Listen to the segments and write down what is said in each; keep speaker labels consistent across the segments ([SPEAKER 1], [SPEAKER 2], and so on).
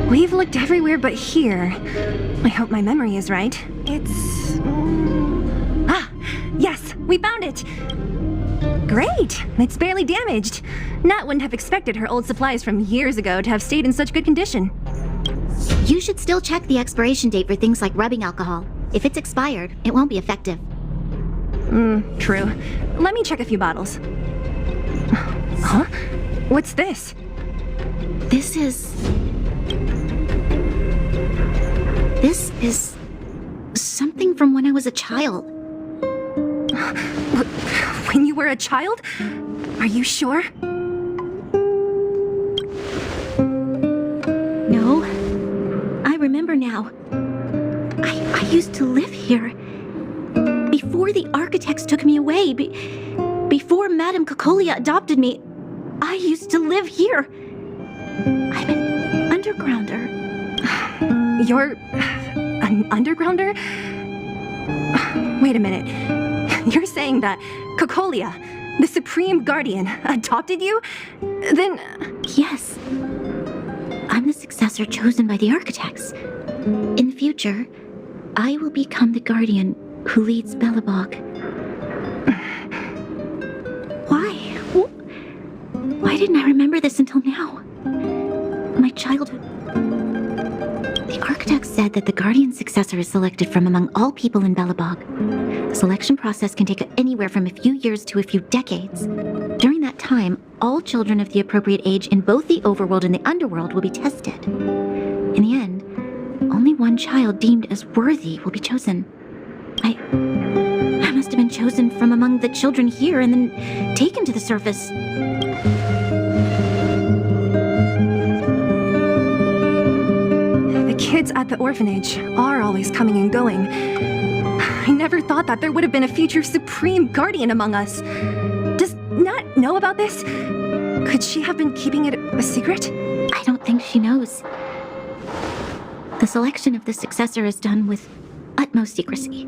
[SPEAKER 1] We've looked everywhere but here. I hope my memory is right. It's... Ah! Yes! We found it! Great! It's barely damaged. Nat wouldn't have expected her old supplies from years ago to have stayed in such good condition.
[SPEAKER 2] You should still check the expiration date for things like rubbing alcohol. If it's expired, it won't be effective.
[SPEAKER 1] True. Let me check a few bottles. Huh? What's this?
[SPEAKER 2] This is something from when I was a child.
[SPEAKER 1] When you were a child? Are you sure?
[SPEAKER 2] No. I remember now. I used to live here. Before the architects took me away, before Madame Cocolia adopted me, I used to live here. I'm an undergrounder.
[SPEAKER 1] You're... an undergrounder? Wait a minute. You're saying that Cocolia, the Supreme Guardian, adopted you? Then...
[SPEAKER 2] Yes. I'm the successor chosen by the architects. In the future, I will become the Guardian who leads Belobog. Why didn't I remember this until now? My childhood... The architects said that the Guardian successor is selected from among all people in Belobog. The selection process can take anywhere from a few years to a few decades. During that time, all children of the appropriate age in both the overworld and the underworld will be tested. In the end, only one child deemed as worthy will be chosen. I must have been chosen from among the children here and then taken to the surface.
[SPEAKER 1] The kids at the orphanage are always coming and going. I never thought that there would have been a future Supreme Guardian among us. Does Nat know about this? Could she have been keeping it a secret?
[SPEAKER 2] I don't think she knows. The selection of the successor is done with utmost secrecy.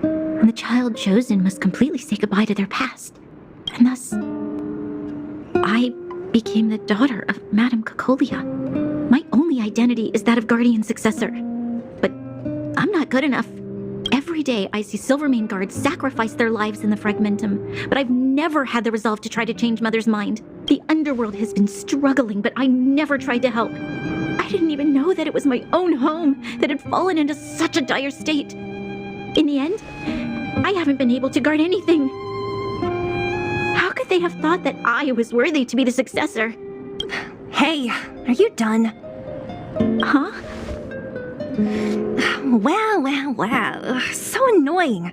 [SPEAKER 2] And the child chosen must completely say goodbye to their past. And thus, I became the daughter of Madame Cocolia. My only identity is that of Guardian Successor. But I'm not good enough. Every day I see Silvermane guards sacrifice their lives in the Fragmentum, but I've never had the resolve to try to change Mother's mind. The underworld has been struggling, but I never tried to help. I didn't even know that it was my own home that had fallen into such a dire state. In the end, I haven't been able to guard anything. How could they have thought that I was worthy to be the successor?
[SPEAKER 1] Hey, are you done?
[SPEAKER 2] Huh?
[SPEAKER 1] Wow. So annoying.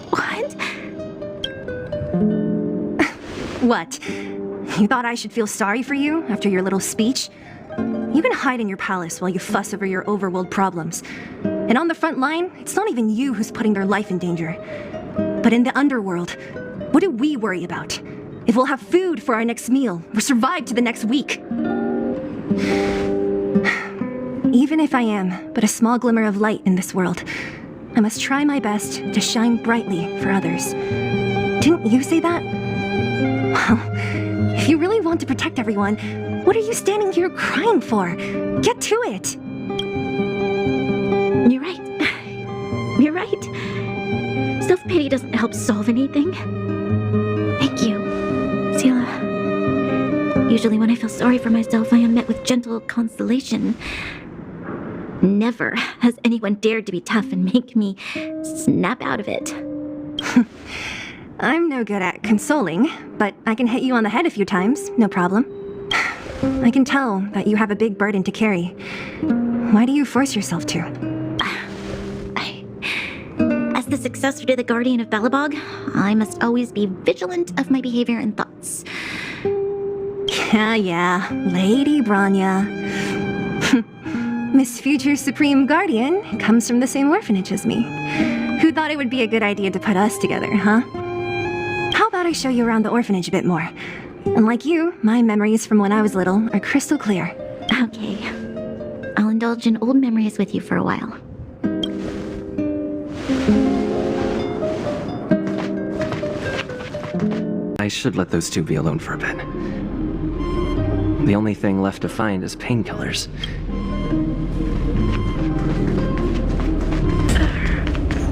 [SPEAKER 2] What?
[SPEAKER 1] What? You thought I should feel sorry for you after your little speech? You can hide in your palace while you fuss over your overworld problems. And on the front line, it's not even you who's putting their life in danger. But in the underworld, what do we worry about? If we'll have food for our next meal, or survive to the next week. Even if I am but a small glimmer of light in this world, I must try my best to shine brightly for others. Didn't you say that? Well, if you really want to protect everyone, what are you standing here crying for? Get to it!
[SPEAKER 2] You're right. You're right. Self-pity doesn't help solve anything. Thank you, Sela. Usually when I feel sorry for myself, I am met with gentle consolation. Never has anyone dared to be tough and make me snap out of it.
[SPEAKER 1] I'm no good at consoling, but I can hit you on the head a few times, no problem. I can tell that you have a big burden to carry. Why do you force yourself to?
[SPEAKER 2] As the successor to the Guardian of Belobog, I must always be vigilant of my behavior and thoughts.
[SPEAKER 1] Yeah, Lady Branya. Miss Future Supreme Guardian comes from the same orphanage as me. Who thought it would be a good idea to put us together, huh? How about I show you around the orphanage a bit more? Unlike you, my memories from when I was little are crystal clear.
[SPEAKER 2] Okay. I'll indulge in old memories with you for a while.
[SPEAKER 3] I should let those two be alone for a bit. The only thing left to find is painkillers.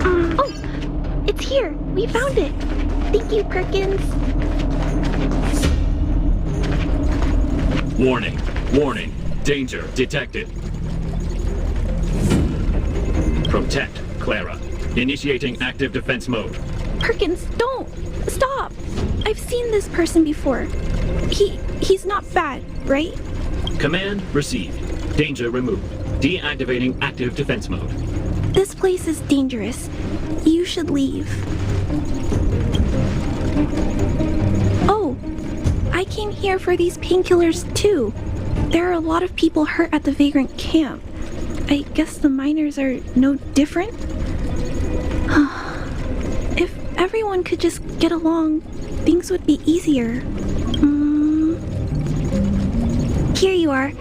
[SPEAKER 2] Oh! It's here! We found it! Thank you, Perkins!
[SPEAKER 4] Warning! Warning! Danger detected! Protect Clara. Initiating active defense mode.
[SPEAKER 5] Perkins, don't! Stop! I've seen this person before. He's not bad, right?
[SPEAKER 4] Command received. Danger removed. Deactivating active defense mode.
[SPEAKER 5] This place is dangerous. You should leave. Oh, I came here for these painkillers too. There are a lot of people hurt at the Vagrant camp. I guess the miners are no different? If everyone could just get along, things would be easier. Here you are.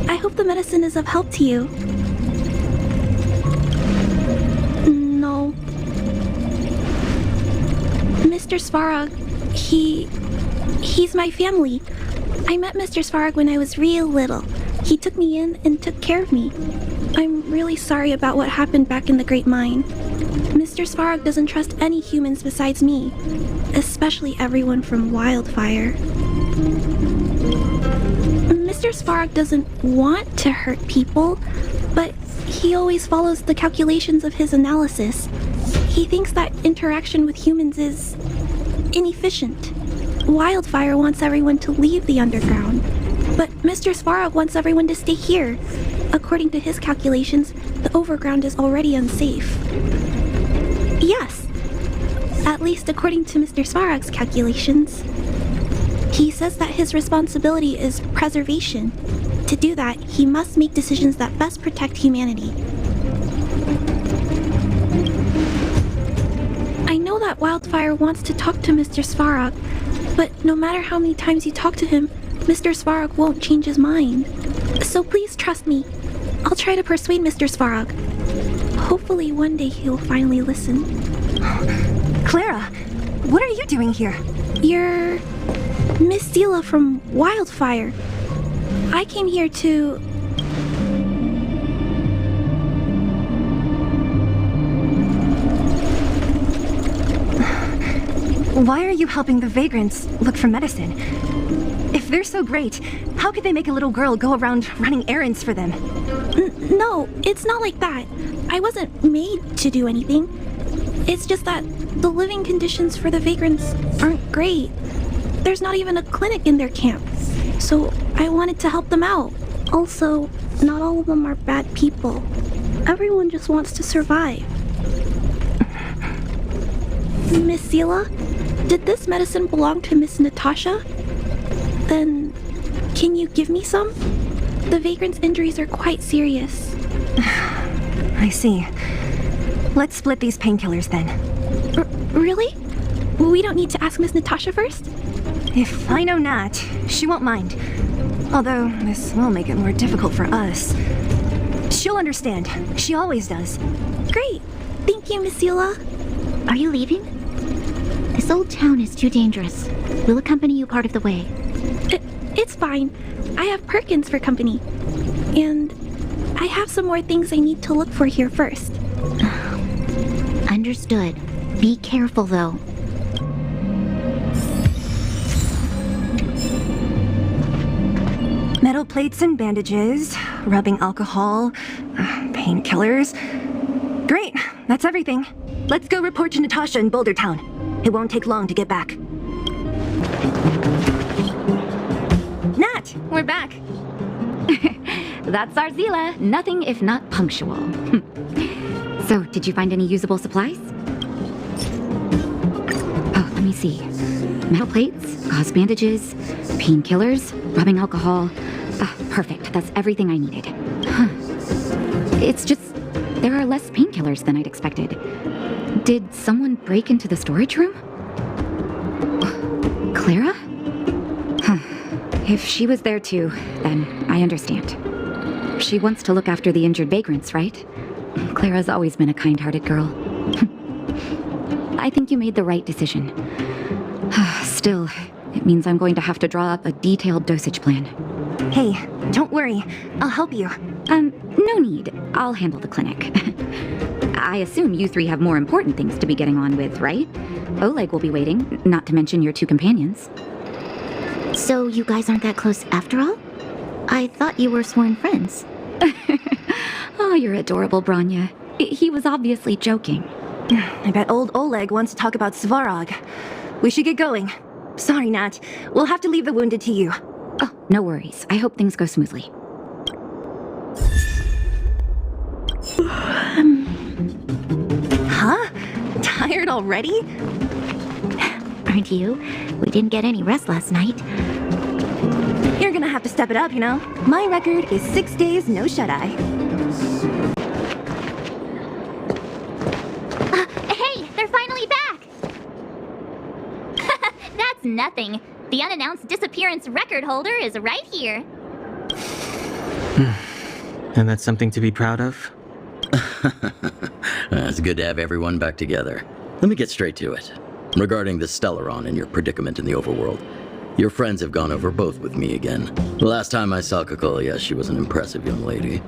[SPEAKER 5] I hope the medicine is of help to you. No. Mr. Svarog, he's my family. I met Mr. Svarog when I was real little. He took me in and took care of me. I'm really sorry about what happened back in the Great Mine. Mr. Svarog doesn't trust any humans besides me, especially everyone from Wildfire. Mr. Svarog doesn't want to hurt people, but he always follows the calculations of his analysis. He thinks that interaction with humans is inefficient. Wildfire wants everyone to leave the underground, but Mr. Svarog wants everyone to stay here. According to his calculations, the overground is already unsafe. Yes, at least according to Mr. Svarog's calculations. He says that his responsibility is preservation. To do that, he must make decisions that best protect humanity. I know that Wildfire wants to talk to Mr. Svarog, but no matter how many times you talk to him, Mr. Svarog won't change his mind. So please trust me. I'll try to persuade Mr. Svarog. Hopefully one day he'll finally listen.
[SPEAKER 1] Clara, what are you doing here?
[SPEAKER 5] You're Miss Sela from Wildfire. I came here to...
[SPEAKER 1] Why are you helping the Vagrants look for medicine? If they're so great, how could they make a little girl go around running errands for them?
[SPEAKER 5] No, it's not like that. I wasn't made to do anything. It's just that the living conditions for the Vagrants aren't great. There's not even a clinic in their camp, so I wanted to help them out. Also, not all of them are bad people. Everyone just wants to survive. Miss Sela, did this medicine belong to Miss Natasha? Then, can you give me some? The Vagrant's injuries are quite serious.
[SPEAKER 1] I see. Let's split these painkillers then.
[SPEAKER 5] Really? We don't need to ask Miss Natasha first?
[SPEAKER 1] If I know Nat, she won't mind. Although, this will make it more difficult for us. She'll understand. She always does.
[SPEAKER 5] Great. Thank you, Miss Sela.
[SPEAKER 2] Are you leaving? This old town is too dangerous. We'll accompany you part of the way.
[SPEAKER 5] It's fine. I have Perkins for company. And I have some more things I need to look for here first.
[SPEAKER 2] Understood. Be careful, though.
[SPEAKER 1] Metal plates and bandages, rubbing alcohol, painkillers. Great, that's everything. Let's go report to Natasha in Boulder Town. It won't take long to get back. Nat, we're back.
[SPEAKER 6] That's our Zila. Nothing if not punctual. So, did you find any usable supplies? Oh, let me see. Metal plates, gauze bandages, painkillers, rubbing alcohol. Perfect. That's everything I needed. Huh. It's just, there are less painkillers than I'd expected. Did someone break into the storage room? Clara? Huh. If she was there too, then I understand. She wants to look after the injured vagrants, right? Clara's always been a kind-hearted girl. I think you made the right decision. Still, It means I'm going to have to draw up a detailed dosage plan.
[SPEAKER 1] Hey, don't worry. I'll help you.
[SPEAKER 6] No need. I'll handle the clinic. I assume you three have more important things to be getting on with, right? Oleg will be waiting, not to mention your two companions.
[SPEAKER 2] So you guys aren't that close after all? I thought you were sworn friends.
[SPEAKER 6] Oh, you're adorable, Branya. He was obviously joking.
[SPEAKER 1] I bet old Oleg wants to talk about Svarog. We should get going. Sorry, Nat. We'll have to leave the wounded to you.
[SPEAKER 6] Oh, no worries. I hope things go smoothly.
[SPEAKER 1] Huh? Tired already?
[SPEAKER 2] Aren't you? We didn't get any rest last night.
[SPEAKER 1] You're gonna have to step it up, you know? My record is 6 days, no shut-eye.
[SPEAKER 7] Hey, they're finally back! That's nothing. The unannounced disappearance record holder is right here.
[SPEAKER 3] And that's something to be proud of?
[SPEAKER 8] It's good to have everyone back together. Let me get straight to it. Regarding the Stellaron and your predicament in the overworld, your friends have gone over both with me again. The last time I saw Kokolia, she was an impressive young lady.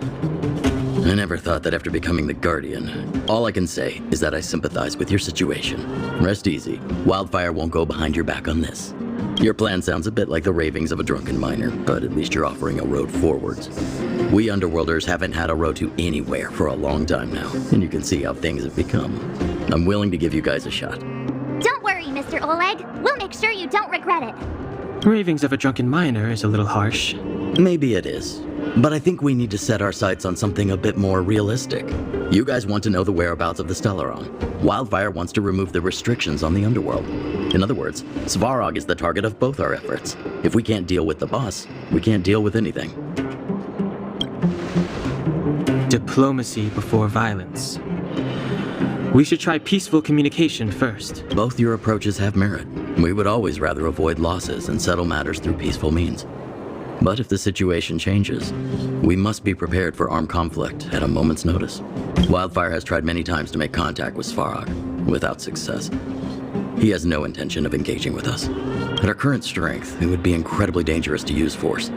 [SPEAKER 8] I never thought that after becoming the Guardian. All I can say is that I sympathize with your situation. Rest easy. Wildfire won't go behind your back on this. Your plan sounds a bit like the ravings of a drunken miner, but at least you're offering a road forwards. We Underworlders haven't had a road to anywhere for a long time now, and you can see how things have become. I'm willing to give you guys a shot.
[SPEAKER 7] Don't worry, Mr. Oleg. We'll make sure you don't regret it.
[SPEAKER 3] Ravings of a drunken miner is a little harsh.
[SPEAKER 8] Maybe it is, but I think we need to set our sights on something a bit more realistic. You guys want to know the whereabouts of the Stellaron. Wildfire wants to remove the restrictions on the Underworld. In other words, Svarog is the target of both our efforts. If we can't deal with the boss, we can't deal with anything.
[SPEAKER 3] Diplomacy before violence. We should try peaceful communication first.
[SPEAKER 8] Both your approaches have merit. We would always rather avoid losses and settle matters through peaceful means. But if the situation changes, we must be prepared for armed conflict at a moment's notice. Wildfire has tried many times to make contact with Svarog, without success. He has no intention of engaging with us. At our current strength, it would be incredibly dangerous to use force.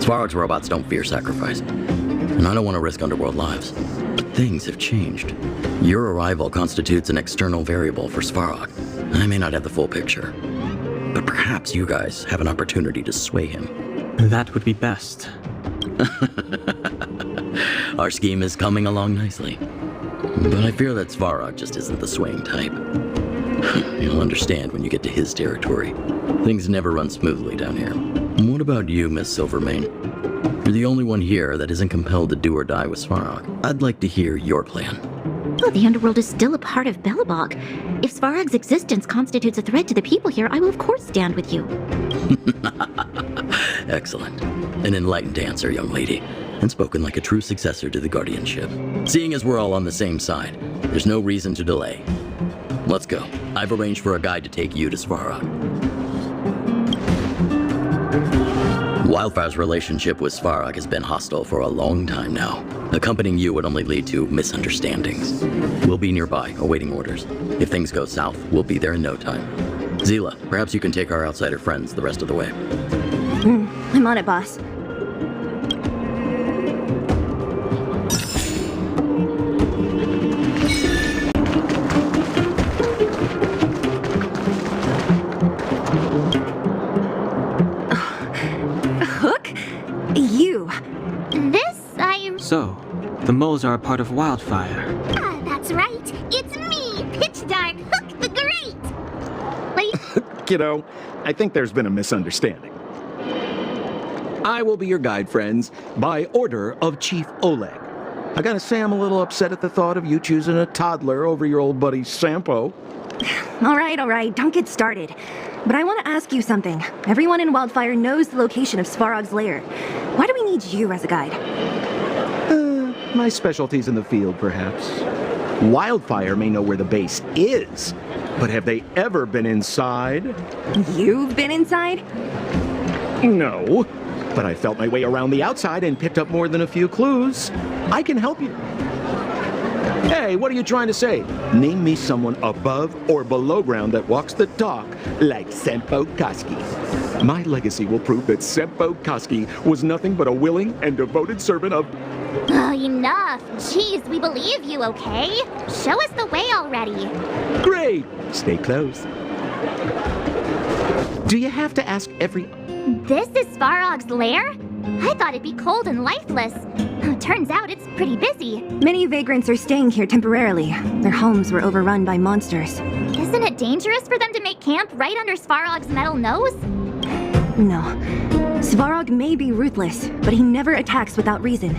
[SPEAKER 8] Svarog's robots don't fear sacrifice, and I don't want to risk Underworld lives. But things have changed. Your arrival constitutes an external variable for Svarog. I may not have the full picture, but perhaps you guys have an opportunity to sway him.
[SPEAKER 3] That would be best.
[SPEAKER 8] Our scheme is coming along nicely, but I fear that Svarog just isn't the swaying type. You'll understand when you get to his territory. Things never run smoothly down here. What about you, Miss Silvermane? You're the only one here that isn't compelled to do or die with Svarog. I'd like to hear your plan.
[SPEAKER 2] Oh, the Underworld is still a part of Belobog. If Svarog's existence constitutes a threat to the people here, I will of course stand with you.
[SPEAKER 8] Excellent. An enlightened answer, young lady, and spoken like a true successor to the guardianship. Seeing as we're all on the same side, there's no reason to delay. Let's go. I've arranged for a guide to take you to Svarog. Wildfire's relationship with Svarog has been hostile for a long time now. Accompanying you would only lead to misunderstandings. We'll be nearby, awaiting orders. If things go south, we'll be there in no time. Zila, perhaps you can take our outsider friends the rest of the way.
[SPEAKER 1] I'm on it, boss. Hook? You.
[SPEAKER 3] So, the moles are a part of Wildfire.
[SPEAKER 7] That's right. It's me, Pitch Dark Hook the Great. Wait,
[SPEAKER 9] Kiddo, I think there's been a misunderstanding. I will be your guide, friends, by order of Chief Oleg. I gotta say I'm a little upset at the thought of you choosing a toddler over your old buddy Sampo.
[SPEAKER 1] All right, don't get started. But I want to ask you something. Everyone in Wildfire knows the location of Svarog's lair. Why do we need you as a guide?
[SPEAKER 9] My specialty's in the field, perhaps. Wildfire may know where the base is, but have they ever been inside?
[SPEAKER 1] You've been inside?
[SPEAKER 9] No, but I felt my way around the outside and picked up more than a few clues. I can help you. Hey, what are you trying to say? Name me someone above or below ground that walks the talk like Senpo Koski. My legacy will prove that Senpo Koski was nothing but a willing and devoted servant of...
[SPEAKER 7] Oh, enough. Jeez, we believe you, okay? Show us the way already.
[SPEAKER 9] Great! Stay close. Do you have to ask every...
[SPEAKER 7] This is Svarog's lair? I thought it'd be cold and lifeless. Turns out it's pretty busy.
[SPEAKER 1] Many vagrants are staying here temporarily. Their homes were overrun by monsters.
[SPEAKER 7] Isn't it dangerous for them to make camp right under Svarog's metal nose?
[SPEAKER 1] No. Svarog may be ruthless, but he never attacks without reason.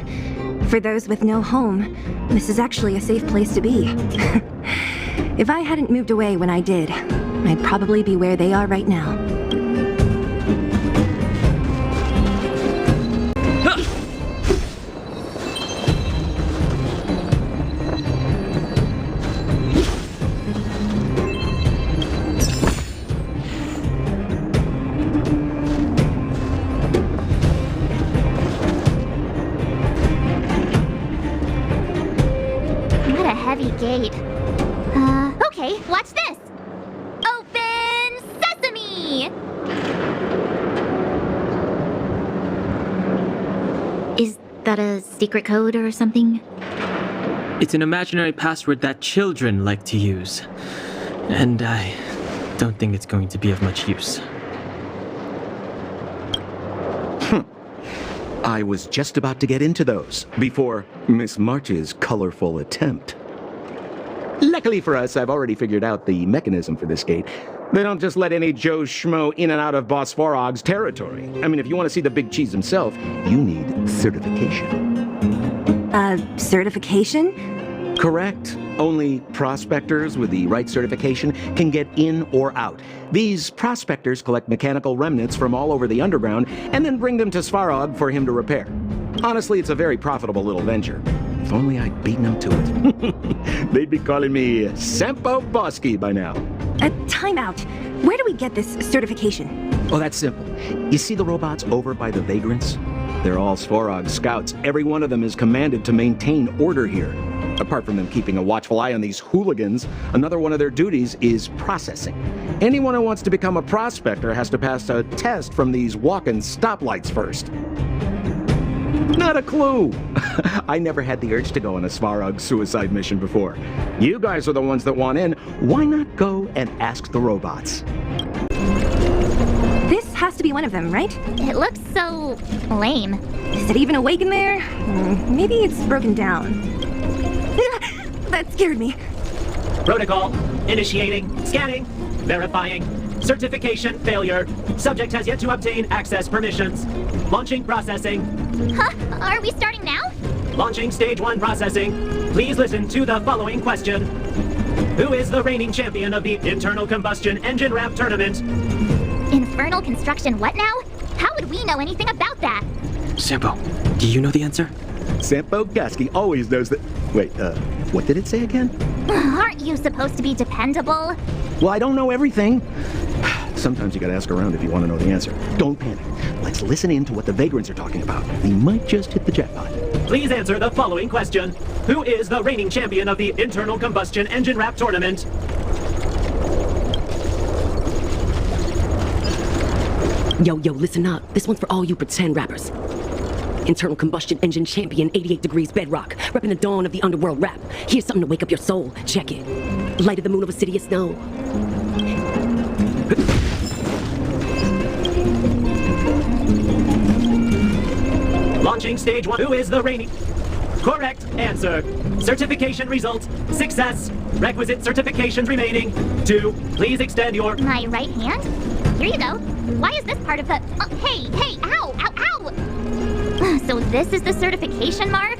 [SPEAKER 1] For those with no home, this is actually a safe place to be. If I hadn't moved away when I did, I'd probably be where they are right now.
[SPEAKER 7] What a heavy gate. Okay, watch this. Open sesame!
[SPEAKER 2] Is that a secret code or something?
[SPEAKER 3] It's an imaginary password that children like to use. And I don't think it's going to be of much use.
[SPEAKER 9] I was just about to get into those before Miss March's colorful attempt. Luckily for us, I've already figured out the mechanism for this gate. They don't just let any Joe Schmo in and out of Boss Svarog's territory. I mean, if you want to see the big cheese himself, you need certification.
[SPEAKER 1] Certification?
[SPEAKER 9] Correct. Only prospectors with the right certification can get in or out. These prospectors collect mechanical remnants from all over the underground and then bring them to Svarog for him to repair. Honestly, it's a very profitable little venture. If only I'd beaten them to it. They'd be calling me Senpo Bosky by now.
[SPEAKER 1] Time out. Where do we get this certification?
[SPEAKER 9] Oh, that's simple. You see the robots over by the vagrants? They're all Svarog scouts. Every one of them is commanded to maintain order here. Apart from them keeping a watchful eye on these hooligans, another one of their duties is processing. Anyone who wants to become a prospector has to pass a test from these walking stoplights first. Not a clue. I never had the urge to go on a Svarog suicide mission before. You guys are the ones that want in. Why not go and ask the robots?
[SPEAKER 1] This has to be one of them, right?
[SPEAKER 7] It looks so lame.
[SPEAKER 1] Is it even awake in there? Maybe it's broken down. That scared me.
[SPEAKER 4] Protocol. Initiating. Scanning. Verifying. Certification failure. Subject has yet to obtain access permissions. Launching processing.
[SPEAKER 7] Huh? Are we starting now?
[SPEAKER 4] Launching stage 1 processing. Please listen to the following question. Who is the reigning champion of the internal combustion engine wrap tournament?
[SPEAKER 7] Infernal construction what now? How would we know anything about that?
[SPEAKER 3] Senpo, do you know the answer?
[SPEAKER 9] Senpo Koski always knows that... Wait, what did it say again?
[SPEAKER 7] Aren't you supposed to be dependable?
[SPEAKER 9] Well, I don't know everything. Sometimes you gotta ask around if you want to know the answer. Don't panic. Let's listen in to what the vagrants are talking about. We might just hit the jackpot.
[SPEAKER 4] Please answer the following question. Who is the reigning champion of the internal combustion engine wrap tournament?
[SPEAKER 10] Yo, listen up. This one's for all you pretend rappers. Internal combustion engine champion, 88 degrees bedrock, repping the dawn of the underworld rap. Here's something to wake up your soul. Check it. Light of the moon of a city of snow.
[SPEAKER 4] Launching stage 1. Who is the reigning... Correct answer. Certification results. Success. Requisite certifications remaining. 2. Please extend your...
[SPEAKER 7] My right hand? Here you go. Why is this part of the... hey, ow, ow, ow! So this is the certification mark?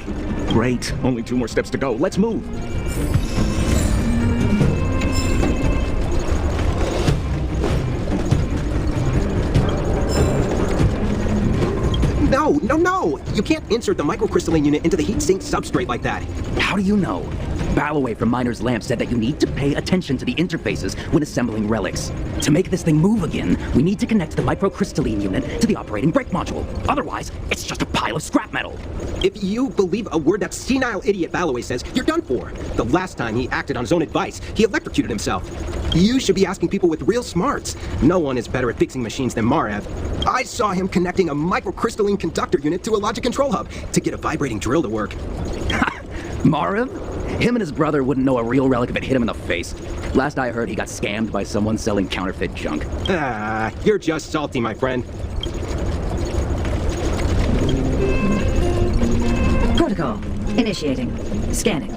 [SPEAKER 9] Great. Only 2 more steps to go. Let's move.
[SPEAKER 11] No! You can't insert the microcrystalline unit into the heat sink substrate like that.
[SPEAKER 12] How do you know?
[SPEAKER 11] Balloway from Miner's Lamp said that you need to pay attention to the interfaces when assembling relics. To make this thing move again, we need to connect the microcrystalline unit to the operating brake module. Otherwise, it's just a pile of scrap metal.
[SPEAKER 12] If you believe a word that senile idiot Balloway says, you're done for. The last time he acted on his own advice, he electrocuted himself. You should be asking people with real smarts. No one is better at fixing machines than Marev. I saw him connecting a microcrystalline conductor unit to a logic control hub to get a vibrating drill to work.
[SPEAKER 11] Marev? Him and his brother wouldn't know a real relic if it hit him in the face. Last I heard, he got scammed by someone selling counterfeit junk.
[SPEAKER 12] Ah, you're just salty, my friend.
[SPEAKER 13] Protocol. Initiating. Scanning.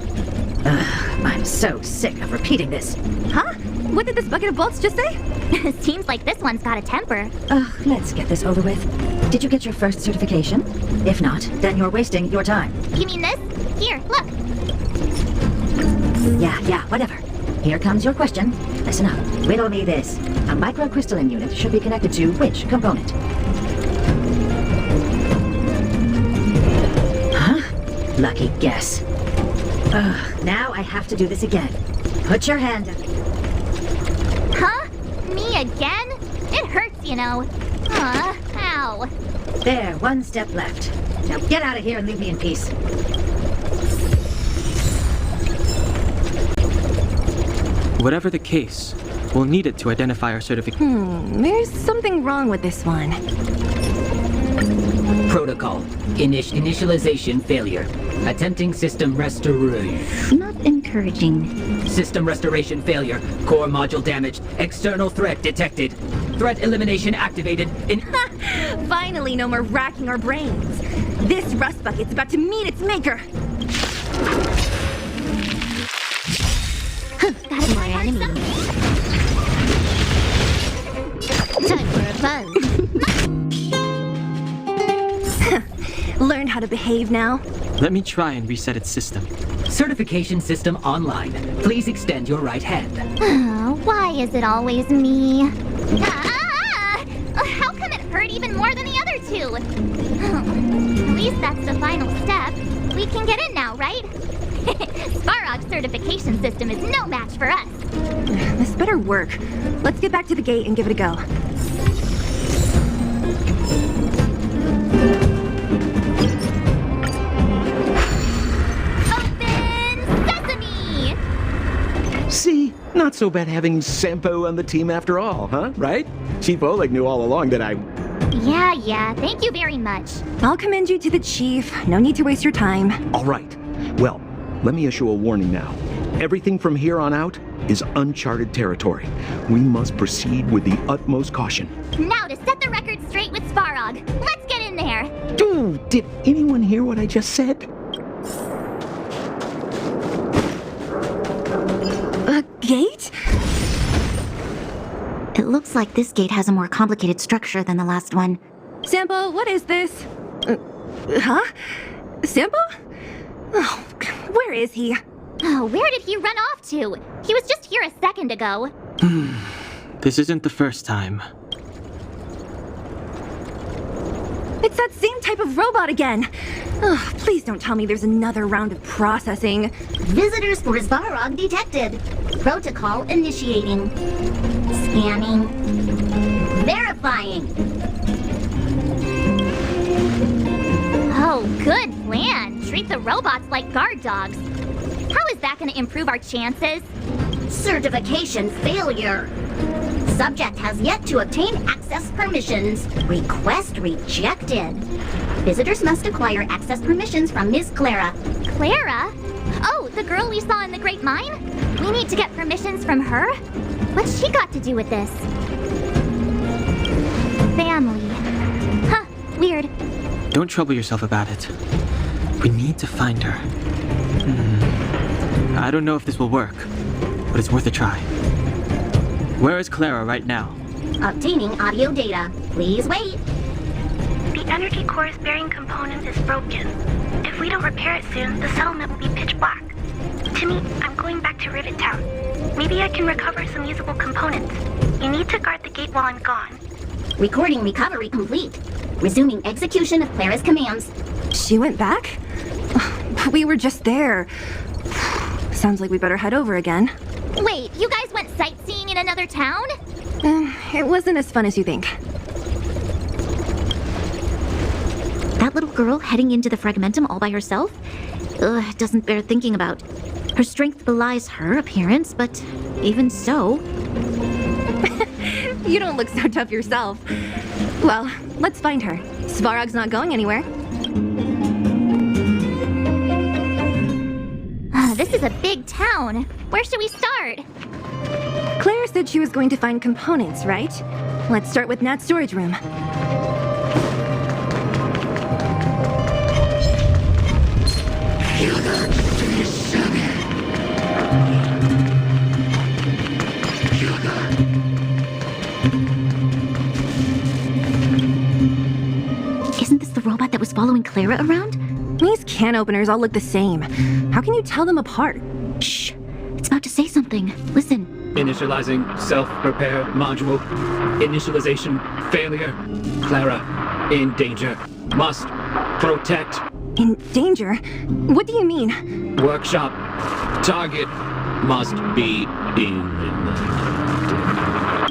[SPEAKER 13] I'm so sick of repeating this.
[SPEAKER 1] Huh? What did this bucket of bolts just say?
[SPEAKER 7] Seems like this one's got a temper.
[SPEAKER 13] Let's get this over with. Did you get your first certification? If not, then you're wasting your time.
[SPEAKER 7] You mean this? Here, look.
[SPEAKER 13] Yeah, whatever. Here comes your question. Listen up. Riddle me this. A microcrystalline unit should be connected to which component? Huh? Lucky guess. Now I have to do this again. Put your hand up.
[SPEAKER 7] Huh? Me again? It hurts, you know. Ow.
[SPEAKER 13] There, one step left. Now get out of here and leave me in peace.
[SPEAKER 3] Whatever the case, we'll need it to identify our certification.
[SPEAKER 1] There's something wrong with this one.
[SPEAKER 14] Protocol. Initialization failure. Attempting system restoration.
[SPEAKER 2] Not encouraging.
[SPEAKER 14] System restoration failure. Core module damaged. External threat detected. Threat elimination activated.
[SPEAKER 1] Finally, no more racking our brains. This rust bucket's about to meet its maker.
[SPEAKER 7] Gotta more enemy. Time for a buzz.
[SPEAKER 1] Learned how to behave now?
[SPEAKER 3] Let me try and reset its system.
[SPEAKER 14] Certification system online. Please extend your right hand.
[SPEAKER 7] Why is it always me? How come it hurt even more than the other two? At least that's the final step. We can get in now, right? Svarog's certification system is no match for us.
[SPEAKER 1] This better work. Let's get back to the gate and give it a go.
[SPEAKER 7] Open sesame!
[SPEAKER 9] See? Not so bad having Sampo on the team after all, huh? Right? Chief Oleg knew all along that I...
[SPEAKER 7] Yeah, thank you very much.
[SPEAKER 1] I'll commend you to the chief. No need to waste your time.
[SPEAKER 9] All right. Well, let me issue a warning now. Everything from here on out is uncharted territory. We must proceed with the utmost caution.
[SPEAKER 7] Now to set the record straight with Svarog. Let's get in there.
[SPEAKER 9] Dude, did anyone hear what I just said?
[SPEAKER 1] A gate?
[SPEAKER 2] It looks like this gate has a more complicated structure than the last one.
[SPEAKER 1] Sampo, what is this? Huh? Sampo? Oh, where is he?
[SPEAKER 7] Oh, where did he run off to? He was just here a second ago.
[SPEAKER 3] This isn't the first time.
[SPEAKER 1] It's that same type of robot again. Ugh, please don't tell me there's another round of processing.
[SPEAKER 15] Visitors for Svarog detected. Protocol initiating. Scanning. Verifying.
[SPEAKER 7] Oh, good plan. Treat the robots like guard dogs. How is that going to improve our chances?
[SPEAKER 15] Certification failure. Subject has yet to obtain access permissions. Request rejected. Visitors must acquire access permissions from Ms. Clara.
[SPEAKER 7] Clara? Oh, the girl we saw in the Great Mine? We need to get permissions from her? What's she got to do with this? Family. Huh, weird.
[SPEAKER 3] Don't trouble yourself about it. We need to find her. I don't know if this will work, but it's worth a try. Where is Clara right now?
[SPEAKER 15] Obtaining audio data. Please wait.
[SPEAKER 16] The energy core's bearing component is broken. If we don't repair it soon, the settlement will be pitch black. Timmy, I'm going back to Rivet Town. Maybe I can recover some usable components. You need to guard the gate while I'm gone.
[SPEAKER 15] Recording recovery complete. Resuming execution of Clara's commands.
[SPEAKER 1] She went back? We were just there. Sounds like we better head over again.
[SPEAKER 7] Wait, you guys went sightseeing in another town?
[SPEAKER 1] It wasn't as fun as you think.
[SPEAKER 2] That little girl heading into the Fragmentum all by herself? Ugh, doesn't bear thinking about. Her strength belies her appearance, but even so...
[SPEAKER 1] You don't look so tough yourself. Well, let's find her. Svarog's not going anywhere.
[SPEAKER 7] This is a big town. Where should we start?
[SPEAKER 1] Clara said she was going to find components, right? Let's start with Nat's storage room.
[SPEAKER 2] Isn't this the robot that was following Clara around?
[SPEAKER 1] These can openers all look the same. How can you tell them apart?
[SPEAKER 2] Shh! It's about to say something. Listen.
[SPEAKER 14] Initializing self-repair module. Initialization failure. Clara, in danger. Must protect.
[SPEAKER 1] In danger? What do you mean?
[SPEAKER 14] Workshop. Target must be eliminated.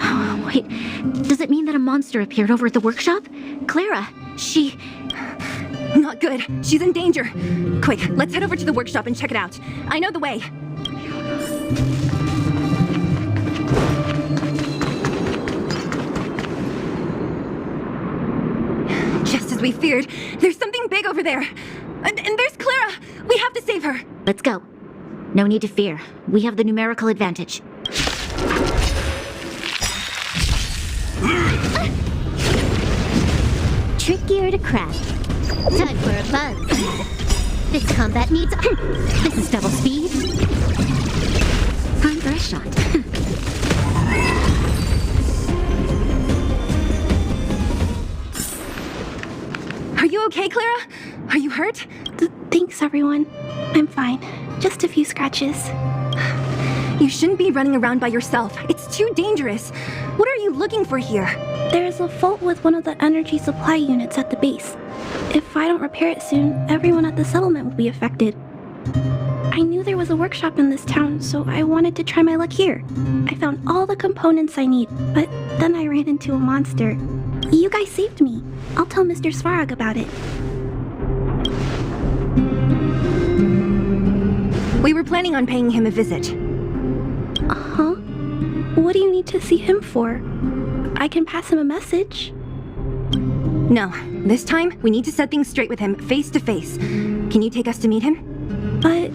[SPEAKER 2] Oh, wait, does it mean that a monster appeared over at the workshop? Clara, she...
[SPEAKER 1] Not good. She's in danger. Quick, let's head over to the workshop and check it out. I know the way. Just as we feared, there's something big over there. And there's Clara. We have to save her.
[SPEAKER 2] Let's go. No need to fear. We have the numerical advantage.
[SPEAKER 15] Trickier to crack. Time for a buzz. This combat needs...
[SPEAKER 2] This is double speed. Time for a shot.
[SPEAKER 1] Are you okay, Clara? Are you hurt?
[SPEAKER 5] Thanks, everyone. I'm fine. Just a few scratches.
[SPEAKER 1] You shouldn't be running around by yourself. It's too dangerous. What are you looking for here?
[SPEAKER 5] There's a fault with one of the energy supply units at the base. If I don't repair it soon, everyone at the settlement will be affected. I knew there was a workshop in this town, so I wanted to try my luck here. I found all the components I need, but then I ran into a monster. You guys saved me. I'll tell Mr. Svarog about it.
[SPEAKER 1] We were planning on paying him a visit.
[SPEAKER 5] Huh? What do you need to see him for? I can pass him a message.
[SPEAKER 1] No, this time we need to set things straight with him face to face. Can you take us to meet him?
[SPEAKER 5] But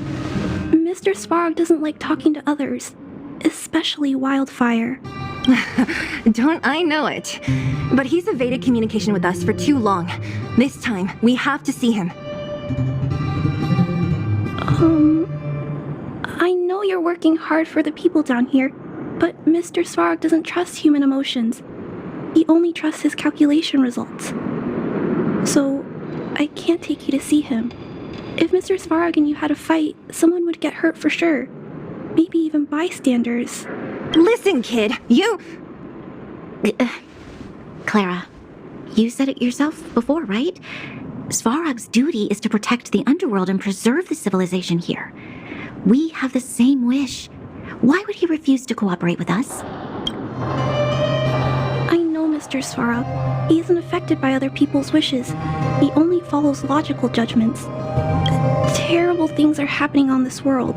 [SPEAKER 5] Mr. Svarog doesn't like talking to others, especially Wildfire.
[SPEAKER 1] Don't I know it? But he's evaded communication with us for too long. This time, we have to see him.
[SPEAKER 5] I know you're working hard for the people down here, but Mr. Svarog doesn't trust human emotions. He only trusts his calculation results. So, I can't take you to see him. If Mr. Svarog and you had a fight, someone would get hurt for sure. Maybe even bystanders.
[SPEAKER 1] Listen, kid, you...
[SPEAKER 2] Clara, you said it yourself before, right? Svarog's duty is to protect the underworld and preserve the civilization here. We have the same wish. Why would he refuse to cooperate with us?
[SPEAKER 5] I know Mr. Svarog. He isn't affected by other people's wishes. He only follows logical judgments. Terrible things are happening on this world.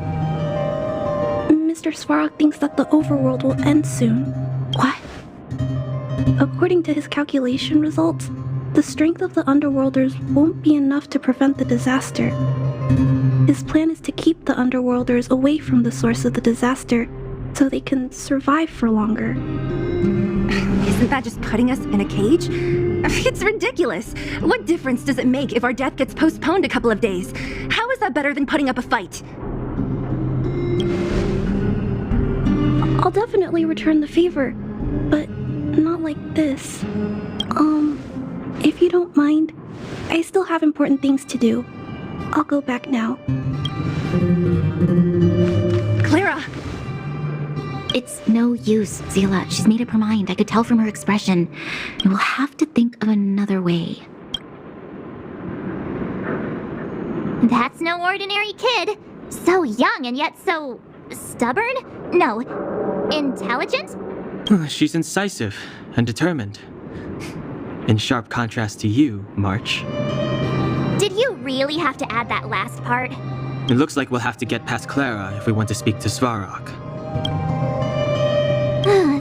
[SPEAKER 5] Mr. Svarog thinks that the overworld will end soon.
[SPEAKER 2] What?
[SPEAKER 5] According to his calculation results, the strength of the Underworlders won't be enough to prevent the disaster. His plan is to keep the Underworlders away from the source of the disaster so they can survive for longer.
[SPEAKER 1] Isn't that just putting us in a cage? It's ridiculous. What difference does it make if our death gets postponed a couple of days? How is that better than putting up a fight?
[SPEAKER 5] I'll definitely return the favor, but not like this. If you don't mind, I still have important things to do. I'll go back now.
[SPEAKER 1] Clara!
[SPEAKER 2] It's no use, Zila. She's made up her mind. I could tell from her expression. And we'll have to think of another way.
[SPEAKER 7] That's no ordinary kid. So young and yet so stubborn? No, intelligent?
[SPEAKER 3] She's incisive and determined. In sharp contrast to you, March.
[SPEAKER 7] Did you really have to add that last part?
[SPEAKER 3] It looks like we'll have to get past Clara if we want to speak to Svarog.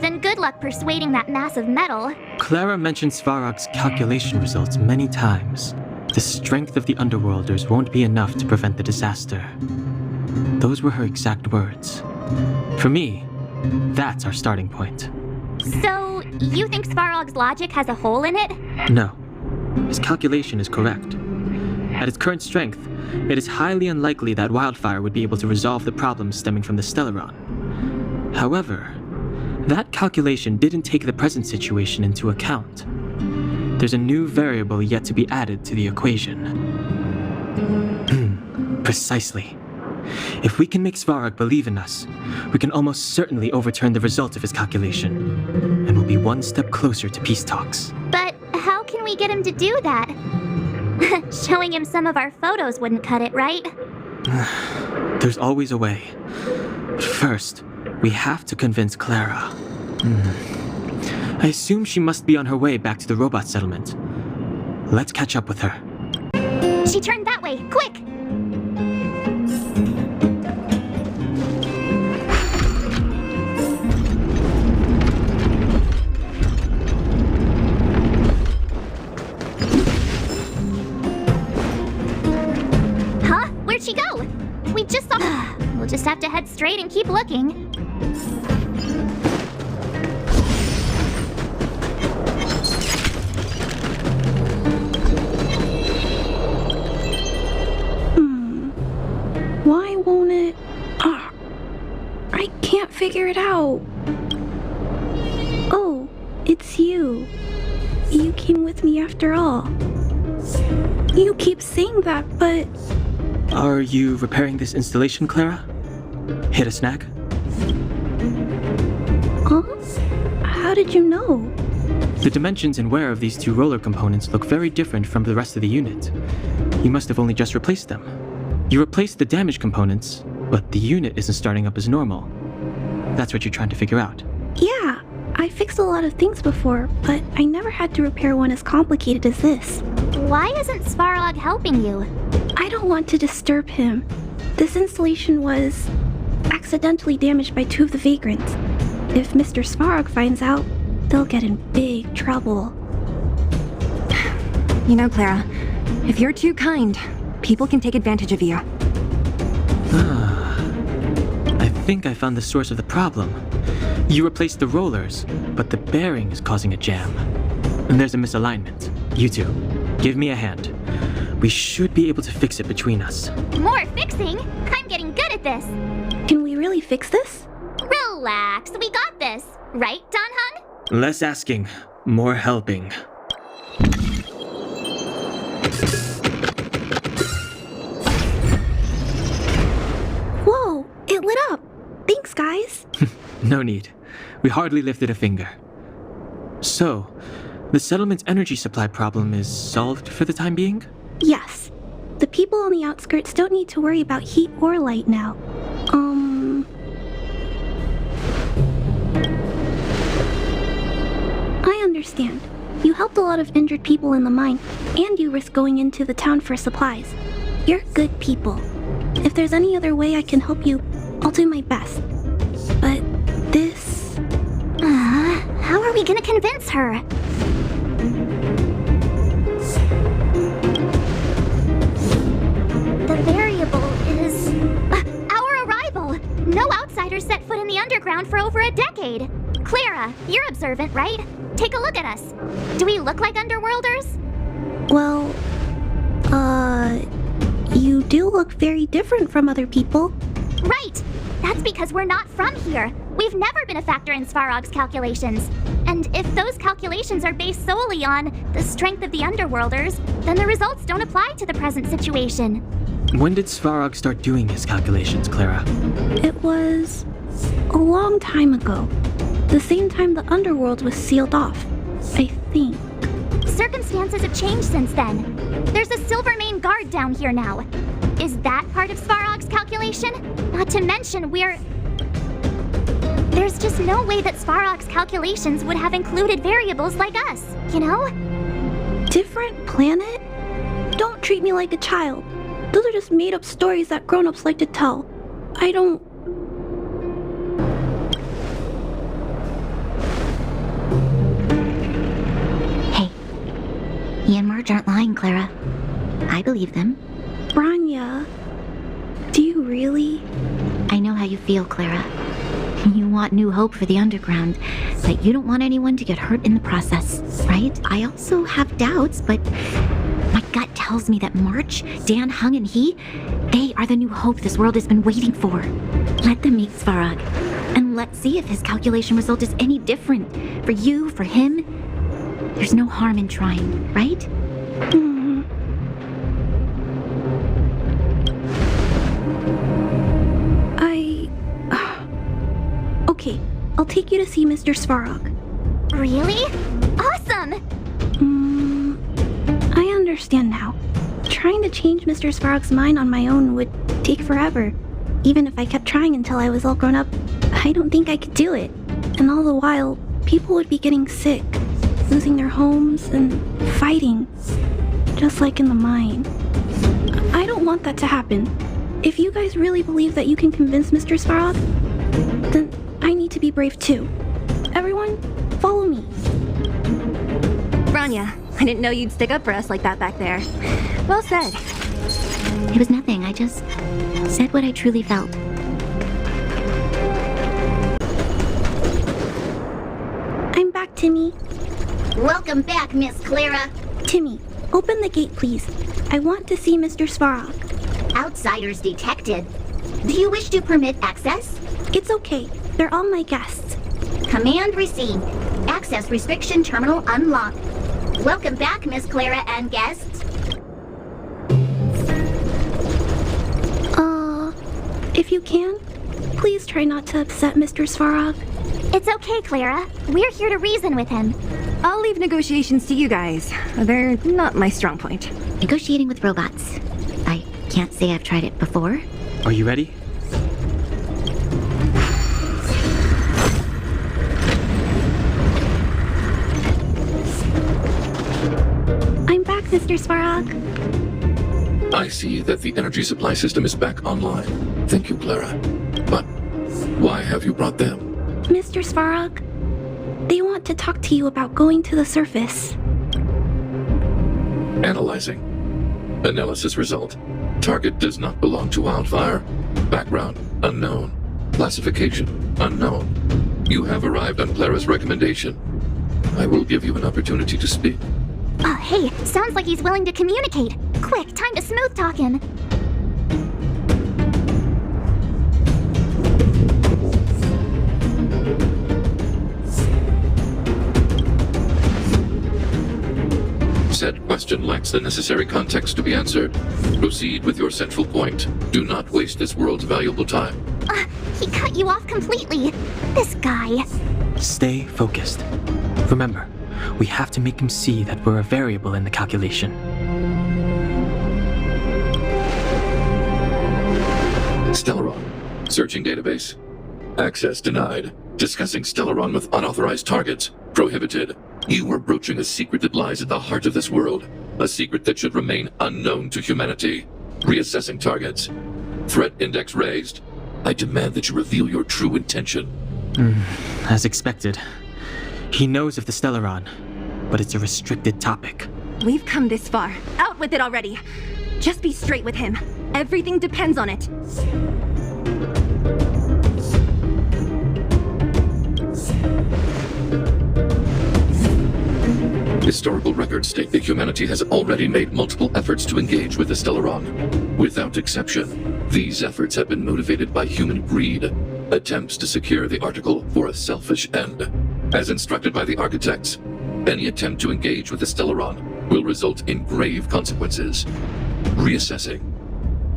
[SPEAKER 7] Then good luck persuading that mass of metal.
[SPEAKER 3] Clara mentioned Svarog's calculation results many times. The strength of the Underworlders won't be enough to prevent the disaster. Those were her exact words. For me, that's our starting point.
[SPEAKER 7] So, you think Svarog's logic has a hole in it?
[SPEAKER 3] No. His calculation is correct. At its current strength, it is highly unlikely that Wildfire would be able to resolve the problems stemming from the Stellaron. However, that calculation didn't take the present situation into account. There's a new variable yet to be added to the equation. Precisely. If we can make Svarog believe in us, we can almost certainly overturn the result of his calculation, and we'll be one step closer to peace talks.
[SPEAKER 7] But how can we get him to do that? Showing him some of our photos wouldn't cut it, right?
[SPEAKER 3] There's always a way. But first, we have to convince Clara. I assume she must be on her way back to the robot settlement. Let's catch up with her.
[SPEAKER 7] She turned that way, quick! Huh? Where'd she go? We just saw... We'll just have to head straight and keep looking.
[SPEAKER 5] Why won't it... I can't figure it out. Oh, it's you. You came with me after all. You keep saying that, but...
[SPEAKER 3] Are you repairing this installation, Clara? Hit a snag?
[SPEAKER 5] Huh? How did you know?
[SPEAKER 3] The dimensions and wear of these two roller components look very different from the rest of the unit. You must have only just replaced them. You replaced the damaged components, but the unit isn't starting up as normal. That's what you're trying to figure out.
[SPEAKER 5] Yeah, I fixed a lot of things before, but I never had to repair one as complicated as this.
[SPEAKER 7] Why isn't Svarog helping you?
[SPEAKER 5] I don't want to disturb him. This installation was accidentally damaged by two of the vagrants. If Mr. Svarog finds out, they'll get in big trouble.
[SPEAKER 1] You know, Clara, if you're too kind, people can take advantage of you.
[SPEAKER 3] I think I found the source of the problem. You replaced the rollers, but the bearing is causing a jam. And there's a misalignment. You two, give me a hand. We should be able to fix it between us.
[SPEAKER 7] More fixing? I'm getting good at this.
[SPEAKER 5] Can we really fix this?
[SPEAKER 7] Relax, we got this. Right, Don Hung?
[SPEAKER 3] Less asking, more helping.
[SPEAKER 5] Whoa, it lit up. Thanks, guys.
[SPEAKER 3] No need. We hardly lifted a finger. So, the settlement's energy supply problem is solved for the time being?
[SPEAKER 5] Yes. The people on the outskirts don't need to worry about heat or light now. I understand. You helped a lot of injured people in the mine, and you risked going into the town for supplies. You're good people. If there's any other way I can help you, I'll do my best. But this...
[SPEAKER 7] how are we gonna convince her? The variable is... our arrival! No outsiders set foot in the underground for over a decade. Clara, you're observant, right? Take a look at us. Do we look like underworlders?
[SPEAKER 5] Well, you do look very different from other people.
[SPEAKER 7] Right! That's because we're not from here. We've never been a factor in Svarog's calculations. And if those calculations are based solely on the strength of the Underworlders, then the results don't apply to the present situation.
[SPEAKER 3] When did Svarog start doing his calculations, Clara?
[SPEAKER 5] It was a long time ago. The same time the Underworld was sealed off, I think.
[SPEAKER 7] Circumstances have changed since then. There's a Silvermane guard down here now. Is that part of Svarog's calculation? Not to mention, there's just no way that Svarog's calculations would have included variables like us, you know?
[SPEAKER 5] Different planet? Don't treat me like a child. Those are just made-up stories that grown-ups like to tell. I don't...
[SPEAKER 2] Hey, he and Marge aren't lying, Clara. I believe them.
[SPEAKER 5] Branya, do you really?
[SPEAKER 2] I know how you feel, Clara. You want new hope for the underground, but you don't want anyone to get hurt in the process, right? I also have doubts, but my gut tells me that March, Dan, Hung, and they are the new hope this world has been waiting for. Let them meet Svarog, and let's see if his calculation result is any different. For you, for him, there's no harm in trying, right?
[SPEAKER 5] Okay, I'll take you to see Mr. Svarog.
[SPEAKER 7] Really? Awesome!
[SPEAKER 5] I understand now. Trying to change Mr. Svarog's mind on my own would take forever. Even if I kept trying until I was all grown up, I don't think I could do it. And all the while, people would be getting sick, losing their homes, and fighting. Just like in the mine. I don't want that to happen. If you guys really believe that you can convince Mr. Svarog, then I need to be brave too. Everyone, follow me.
[SPEAKER 1] Branya, I didn't know you'd stick up for us like that back there. Well said.
[SPEAKER 2] It was nothing. I just said what I truly felt.
[SPEAKER 5] I'm back, Timmy.
[SPEAKER 15] Welcome back, Miss Clara.
[SPEAKER 5] Timmy, open the gate, please. I want to see Mr. Svarog.
[SPEAKER 15] Outsiders detected. Do you wish to permit access?
[SPEAKER 5] It's okay. They're all my guests.
[SPEAKER 15] Command received. Access restriction terminal unlocked. Welcome back, Miss Clara and guests.
[SPEAKER 5] If you can, please try not to upset Mr. Svarog.
[SPEAKER 7] It's okay, Clara. We're here to reason with him.
[SPEAKER 1] I'll leave negotiations to you guys. They're not my strong point.
[SPEAKER 2] Negotiating with robots. I can't say I've tried it before.
[SPEAKER 3] Are you ready?
[SPEAKER 5] I'm back, Mr. Svarog.
[SPEAKER 17] I see that the energy supply system is back online. Thank you, Clara. But why have you brought them?
[SPEAKER 5] Mr. Svarog, they want to talk to you about going to the surface.
[SPEAKER 17] Analyzing. Analysis result. Target does not belong to Wildfire. Background unknown. Classification unknown. You have arrived on Clara's recommendation. I will give you an opportunity to speak.
[SPEAKER 7] Oh, hey, sounds like he's willing to communicate. Quick, time to smooth talk him.
[SPEAKER 17] Said question lacks the necessary context to be answered. Proceed with your central point. Do not waste this world's valuable time.
[SPEAKER 7] He cut you off completely. This guy.
[SPEAKER 3] Stay focused. Remember, we have to make him see that we're a variable in the calculation.
[SPEAKER 17] Stellaron. Searching database. Access denied. Discussing Stellaron with unauthorized targets. Prohibited. You are broaching a secret that lies at the heart of this world. A secret that should remain unknown to humanity. Reassessing targets. Threat index raised. I demand that you reveal your true intention.
[SPEAKER 3] As expected. He knows of the Stellaron, but it's a restricted topic.
[SPEAKER 1] We've come this far. Out with it already. Just be straight with him. Everything depends on it.
[SPEAKER 17] Historical records state that humanity has already made multiple efforts to engage with the Stellaron. Without exception, these efforts have been motivated by human greed, attempts to secure the article for a selfish end. As instructed by the architects, any attempt to engage with the Stellaron will result in grave consequences. Reassessing.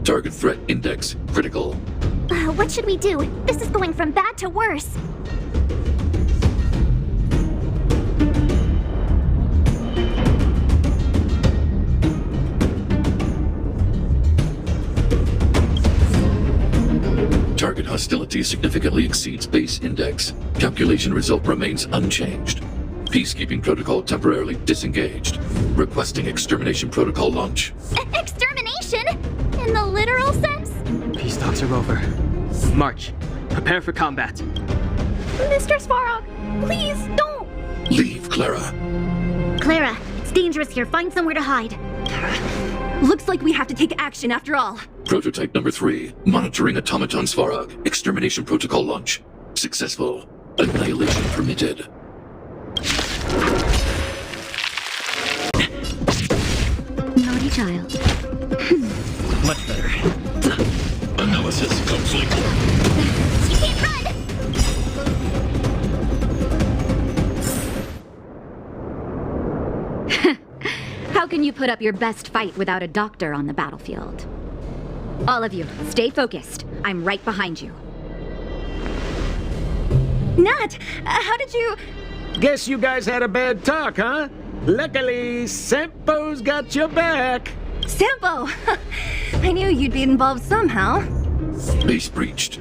[SPEAKER 17] Target threat index critical.
[SPEAKER 7] What should we do? This is going from bad to worse.
[SPEAKER 17] hostility significantly exceeds base index. Calculation result remains unchanged. Peacekeeping protocol temporarily disengaged. Requesting extermination protocol launch.
[SPEAKER 7] Extermination? In the literal sense?
[SPEAKER 3] Peace talks are over. March. Prepare for combat.
[SPEAKER 5] Mr. Svarog, please don't!
[SPEAKER 17] Leave, Clara.
[SPEAKER 15] Clara, it's dangerous here. Find somewhere to hide.
[SPEAKER 1] Looks like we have to take action after all.
[SPEAKER 17] Prototype number 3. Monitoring automaton Svarog. Extermination protocol launch. Successful. Annihilation permitted.
[SPEAKER 6] Naughty child.
[SPEAKER 11] Much better.
[SPEAKER 17] Analysis complete.
[SPEAKER 7] You can't run!
[SPEAKER 6] How can you put up your best fight without a doctor on the battlefield? All of you, stay focused. I'm right behind you.
[SPEAKER 1] Nat, how did you...
[SPEAKER 9] Guess you guys had a bad talk, huh? Luckily, Sampo's got your back.
[SPEAKER 1] Sampo! I knew you'd be involved somehow.
[SPEAKER 17] Base breached.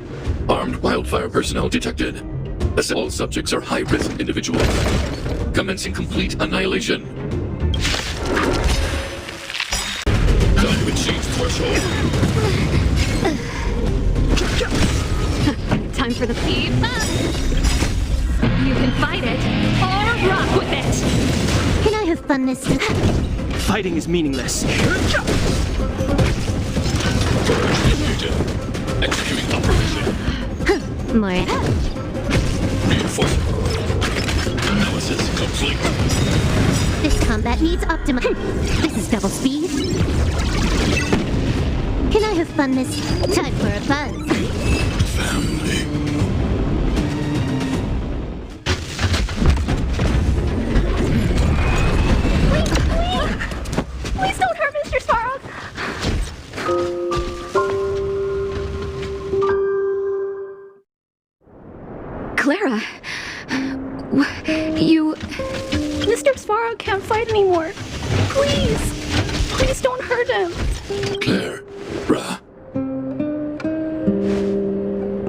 [SPEAKER 17] Armed wildfire personnel detected. All subjects are high-risk individuals. Commencing complete annihilation. Value exceeds threshold.
[SPEAKER 6] Time for the feed. You can fight it, or rock with it!
[SPEAKER 15] Can I have fun this time?
[SPEAKER 3] Fighting is meaningless.
[SPEAKER 17] Executing operation.
[SPEAKER 15] More.
[SPEAKER 17] Reinforcement. Analysis complete.
[SPEAKER 15] This combat needs optima. This is double speed. Can I have fun this time for a buzz?
[SPEAKER 17] Family.
[SPEAKER 5] Please don't hurt Mr. Svarog!
[SPEAKER 6] Clara, you...
[SPEAKER 5] Mr. Svarog can't fight anymore. Please! Please don't hurt him!
[SPEAKER 17] Clara.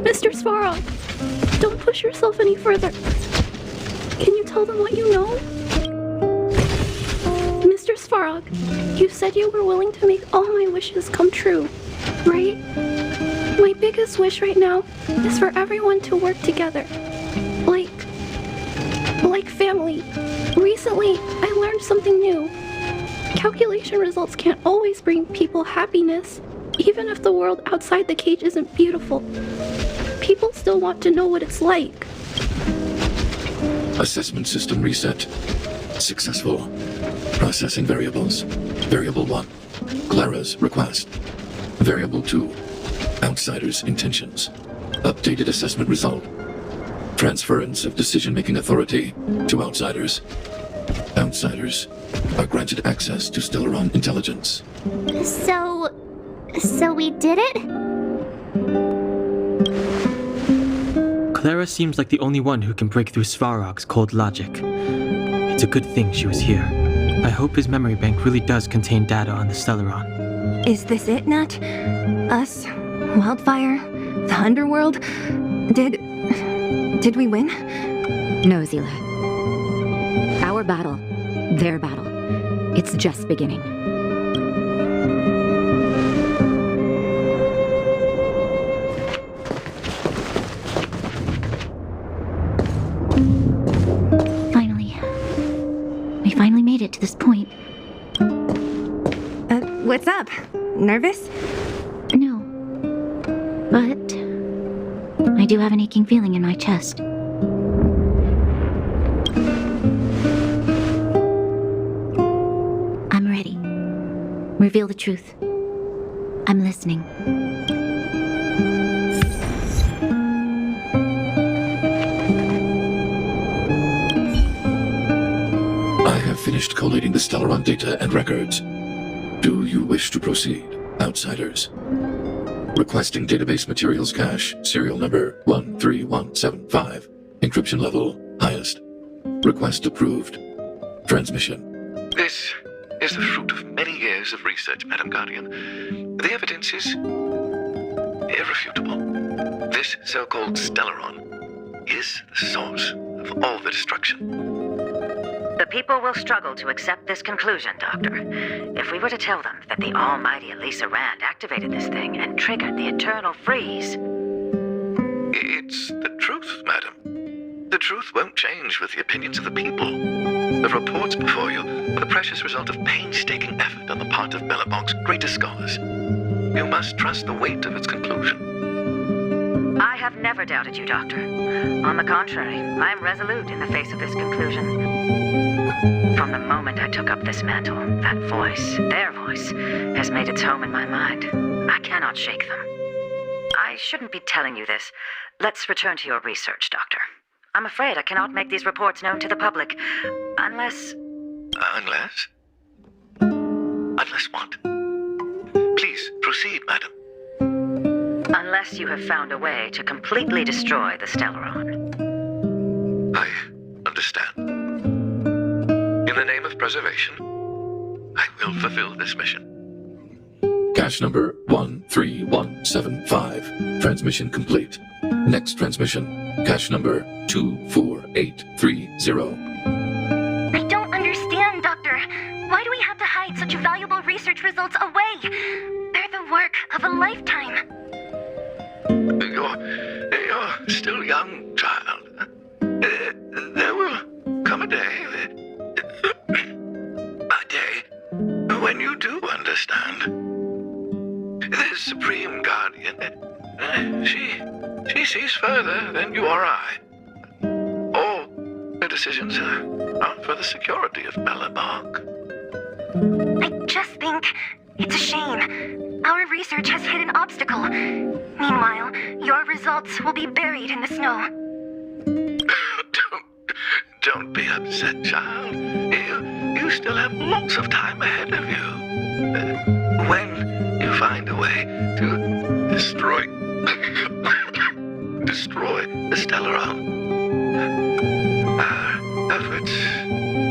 [SPEAKER 5] Mr. Svarog, don't push yourself any further. Can you tell them what you know? Mr. Svarog, you said you were willing to make all my wishes come true, right? My biggest wish right now is for everyone to work together. Like family. Recently, I learned something new. Calculation results can't always bring people happiness, even if the world outside the cage isn't beautiful. People still want to know what it's like.
[SPEAKER 17] Assessment system reset. Successful. Processing variables. Variable 1. Clara's request. Variable 2. Outsider's intentions. Updated assessment result. Transference of decision-making authority to outsiders. Outsiders are granted access to Stellaron intelligence.
[SPEAKER 7] So we did it?
[SPEAKER 3] Clara seems like the only one who can break through Svarog's cold logic. It's a good thing she was here. I hope his memory bank really does contain data on the Stellaron.
[SPEAKER 1] Is this it, Nat? Us? Wildfire? The Underworld? Did we win?
[SPEAKER 6] No, Zila. Our battle, their battle. It's just beginning.
[SPEAKER 2] We finally made it to this point.
[SPEAKER 1] What's up? Nervous?
[SPEAKER 2] No. But I do have an aching feeling in my chest. I'm ready. Reveal the truth. I'm listening.
[SPEAKER 17] Finished collating the Stellaron data and records. Do you wish to proceed, outsiders? Requesting database materials cache, serial number 13175. Encryption level, highest. Request approved. Transmission.
[SPEAKER 18] This is the fruit of many years of research, Madam Guardian. The evidence is irrefutable. This so-called Stellaron is the source of all the destruction.
[SPEAKER 13] The people will struggle to accept this conclusion, Doctor. If we were to tell them that the almighty Elisa Rand activated this thing and triggered the eternal freeze...
[SPEAKER 18] It's the truth, madam. The truth won't change with the opinions of the people. The reports before you are the precious result of painstaking effort on the part of Belobog's greatest scholars. You must trust the weight of its conclusion.
[SPEAKER 13] I have never doubted you, Doctor. On the contrary, I am resolute in the face of this conclusion. From the moment I took up this mantle, that voice, their voice, has made its home in my mind. I cannot shake them. I shouldn't be telling you this. Let's return to your research, Doctor. I'm afraid I cannot make these reports known to the public, unless...
[SPEAKER 18] Unless? Unless what? Please, proceed, madam.
[SPEAKER 13] Unless you have found a way to completely destroy the Stellaron.
[SPEAKER 18] I understand. In the name of preservation, I will fulfill this mission.
[SPEAKER 17] Cache number 13175. Transmission complete. Next transmission. Cache number 24830.
[SPEAKER 16] I don't understand, Doctor. Why do we have to hide such valuable research results away? They're the work of a lifetime.
[SPEAKER 18] You're still young, child. There will come a day, when you do understand. The Supreme Guardian, she sees further than you or I. All her decisions are for the security of Belobog.
[SPEAKER 16] I just think it's a shame. Our research has hit an obstacle. Meanwhile, your results will be buried in the snow.
[SPEAKER 18] Don't be upset, child. You still have lots of time ahead of you. When you find a way to destroy the Stellaron, our efforts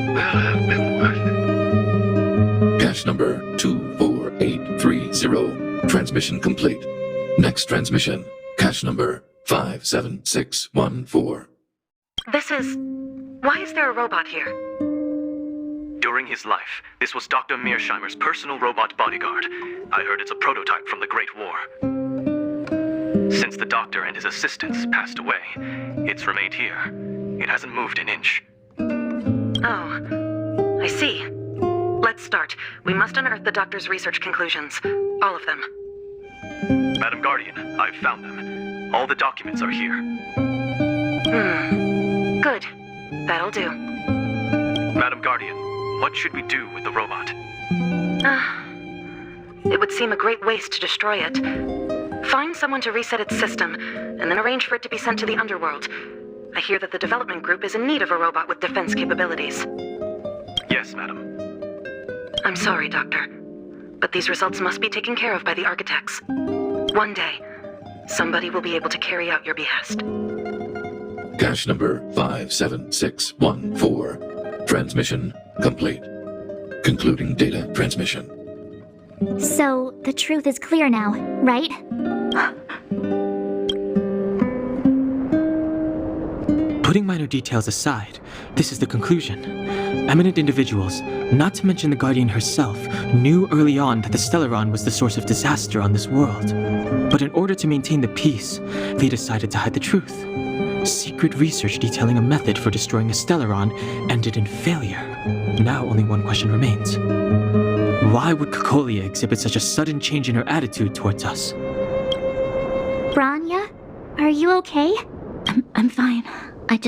[SPEAKER 18] will have been worth it.
[SPEAKER 17] Cache number 24830. Transmission complete. Next transmission. Cache number 57614.
[SPEAKER 13] Why is there a robot here?
[SPEAKER 19] During his life, this was Dr. Mearsheimer's personal robot bodyguard. I heard it's a prototype from the Great War. Since the doctor and his assistants passed away, it's remained here. It hasn't moved an inch.
[SPEAKER 13] Oh, I see. Let's start. We must unearth the doctor's research conclusions. All of them.
[SPEAKER 19] Madam Guardian, I've found them. All the documents are here.
[SPEAKER 13] Good. That'll do.
[SPEAKER 19] Madam Guardian, what should we do with the robot?
[SPEAKER 13] It would seem a great waste to destroy it. Find someone to reset its system, and then arrange for it to be sent to the underworld. I hear that the development group is in need of a robot with defense capabilities.
[SPEAKER 19] Yes, madam.
[SPEAKER 13] I'm sorry, Doctor, but these results must be taken care of by the architects. One day, somebody will be able to carry out your behest.
[SPEAKER 17] Cache number 57614. Transmission complete. Concluding data transmission.
[SPEAKER 7] So, the truth is clear now, right?
[SPEAKER 3] Putting minor details aside, this is the conclusion. Eminent individuals, not to mention the Guardian herself, knew early on that the Stellaron was the source of disaster on this world. But in order to maintain the peace, they decided to hide the truth. Secret research detailing a method for destroying a Stellaron ended in failure. Now only one question remains. Why would Cocolia exhibit such a sudden change in her attitude towards us?
[SPEAKER 7] Branya, are you okay?
[SPEAKER 2] I'm fine. I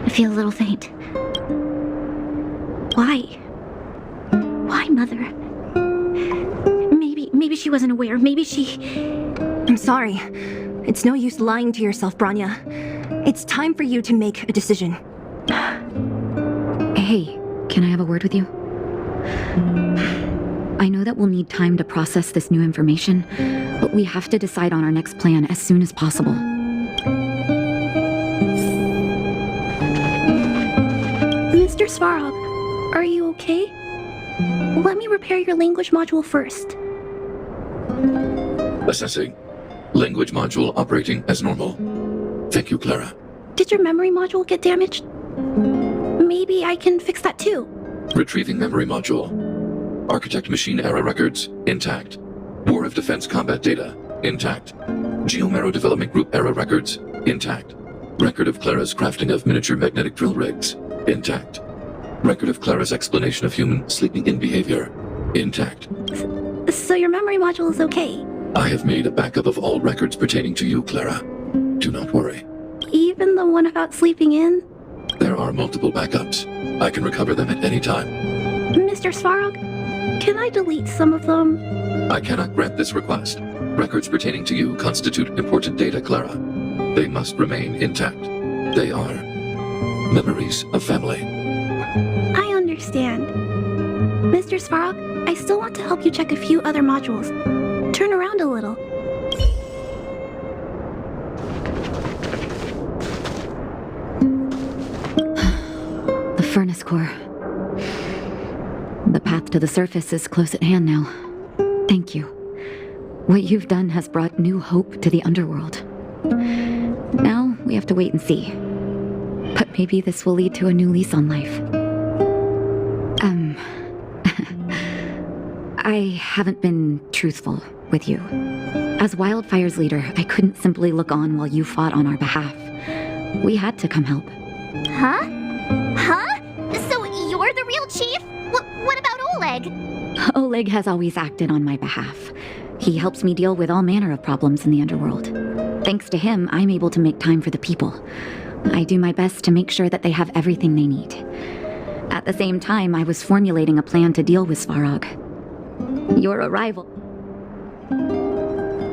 [SPEAKER 2] feel a little faint. Why? Why, Mother? Maybe she wasn't aware. Maybe she...
[SPEAKER 1] I'm sorry. It's no use lying to yourself, Branya. It's time for you to make a decision.
[SPEAKER 6] Hey, can I have a word with you? I know that we'll need time to process this new information, but we have to decide on our next plan as soon as possible.
[SPEAKER 5] Mr. Svarog, are you okay? Let me repair your language module first.
[SPEAKER 17] Assessing. Language module operating as normal. Thank you, Clara.
[SPEAKER 5] Did your memory module get damaged? Maybe I can fix that too.
[SPEAKER 17] Retrieving memory module. Architect machine era records, intact. War of Defense combat data, intact. Geomero development group era records, intact. Record of Clara's crafting of miniature magnetic drill rigs, intact. Record of Clara's explanation of human sleeping in behavior, intact.
[SPEAKER 5] So your memory module is okay?
[SPEAKER 17] I have made a backup of all records pertaining to you, Clara. Do not worry.
[SPEAKER 5] Even the one about sleeping in?
[SPEAKER 17] There are multiple backups. I can recover them at any time.
[SPEAKER 5] Mr. Svarog, can I delete some of them?
[SPEAKER 17] I cannot grant this request. Records pertaining to you constitute important data, Clara. They must remain intact. They are memories of family.
[SPEAKER 5] I understand. Mr. Svarog, I still want to help you check a few other modules. Turn around a little.
[SPEAKER 6] The furnace core. The path to the surface is close at hand now. Thank you. What you've done has brought new hope to the underworld. Now we have to wait and see. But maybe this will lead to a new lease on life. I haven't been truthful with you. As Wildfire's leader, I couldn't simply look on while you fought on our behalf. We had to come help.
[SPEAKER 7] Huh? So you're the real chief? What about Oleg?
[SPEAKER 6] Oleg has always acted on my behalf. He helps me deal with all manner of problems in the underworld. Thanks to him, I'm able to make time for the people. I do my best to make sure that they have everything they need. At the same time, I was formulating a plan to deal with Svarog. Your arrival.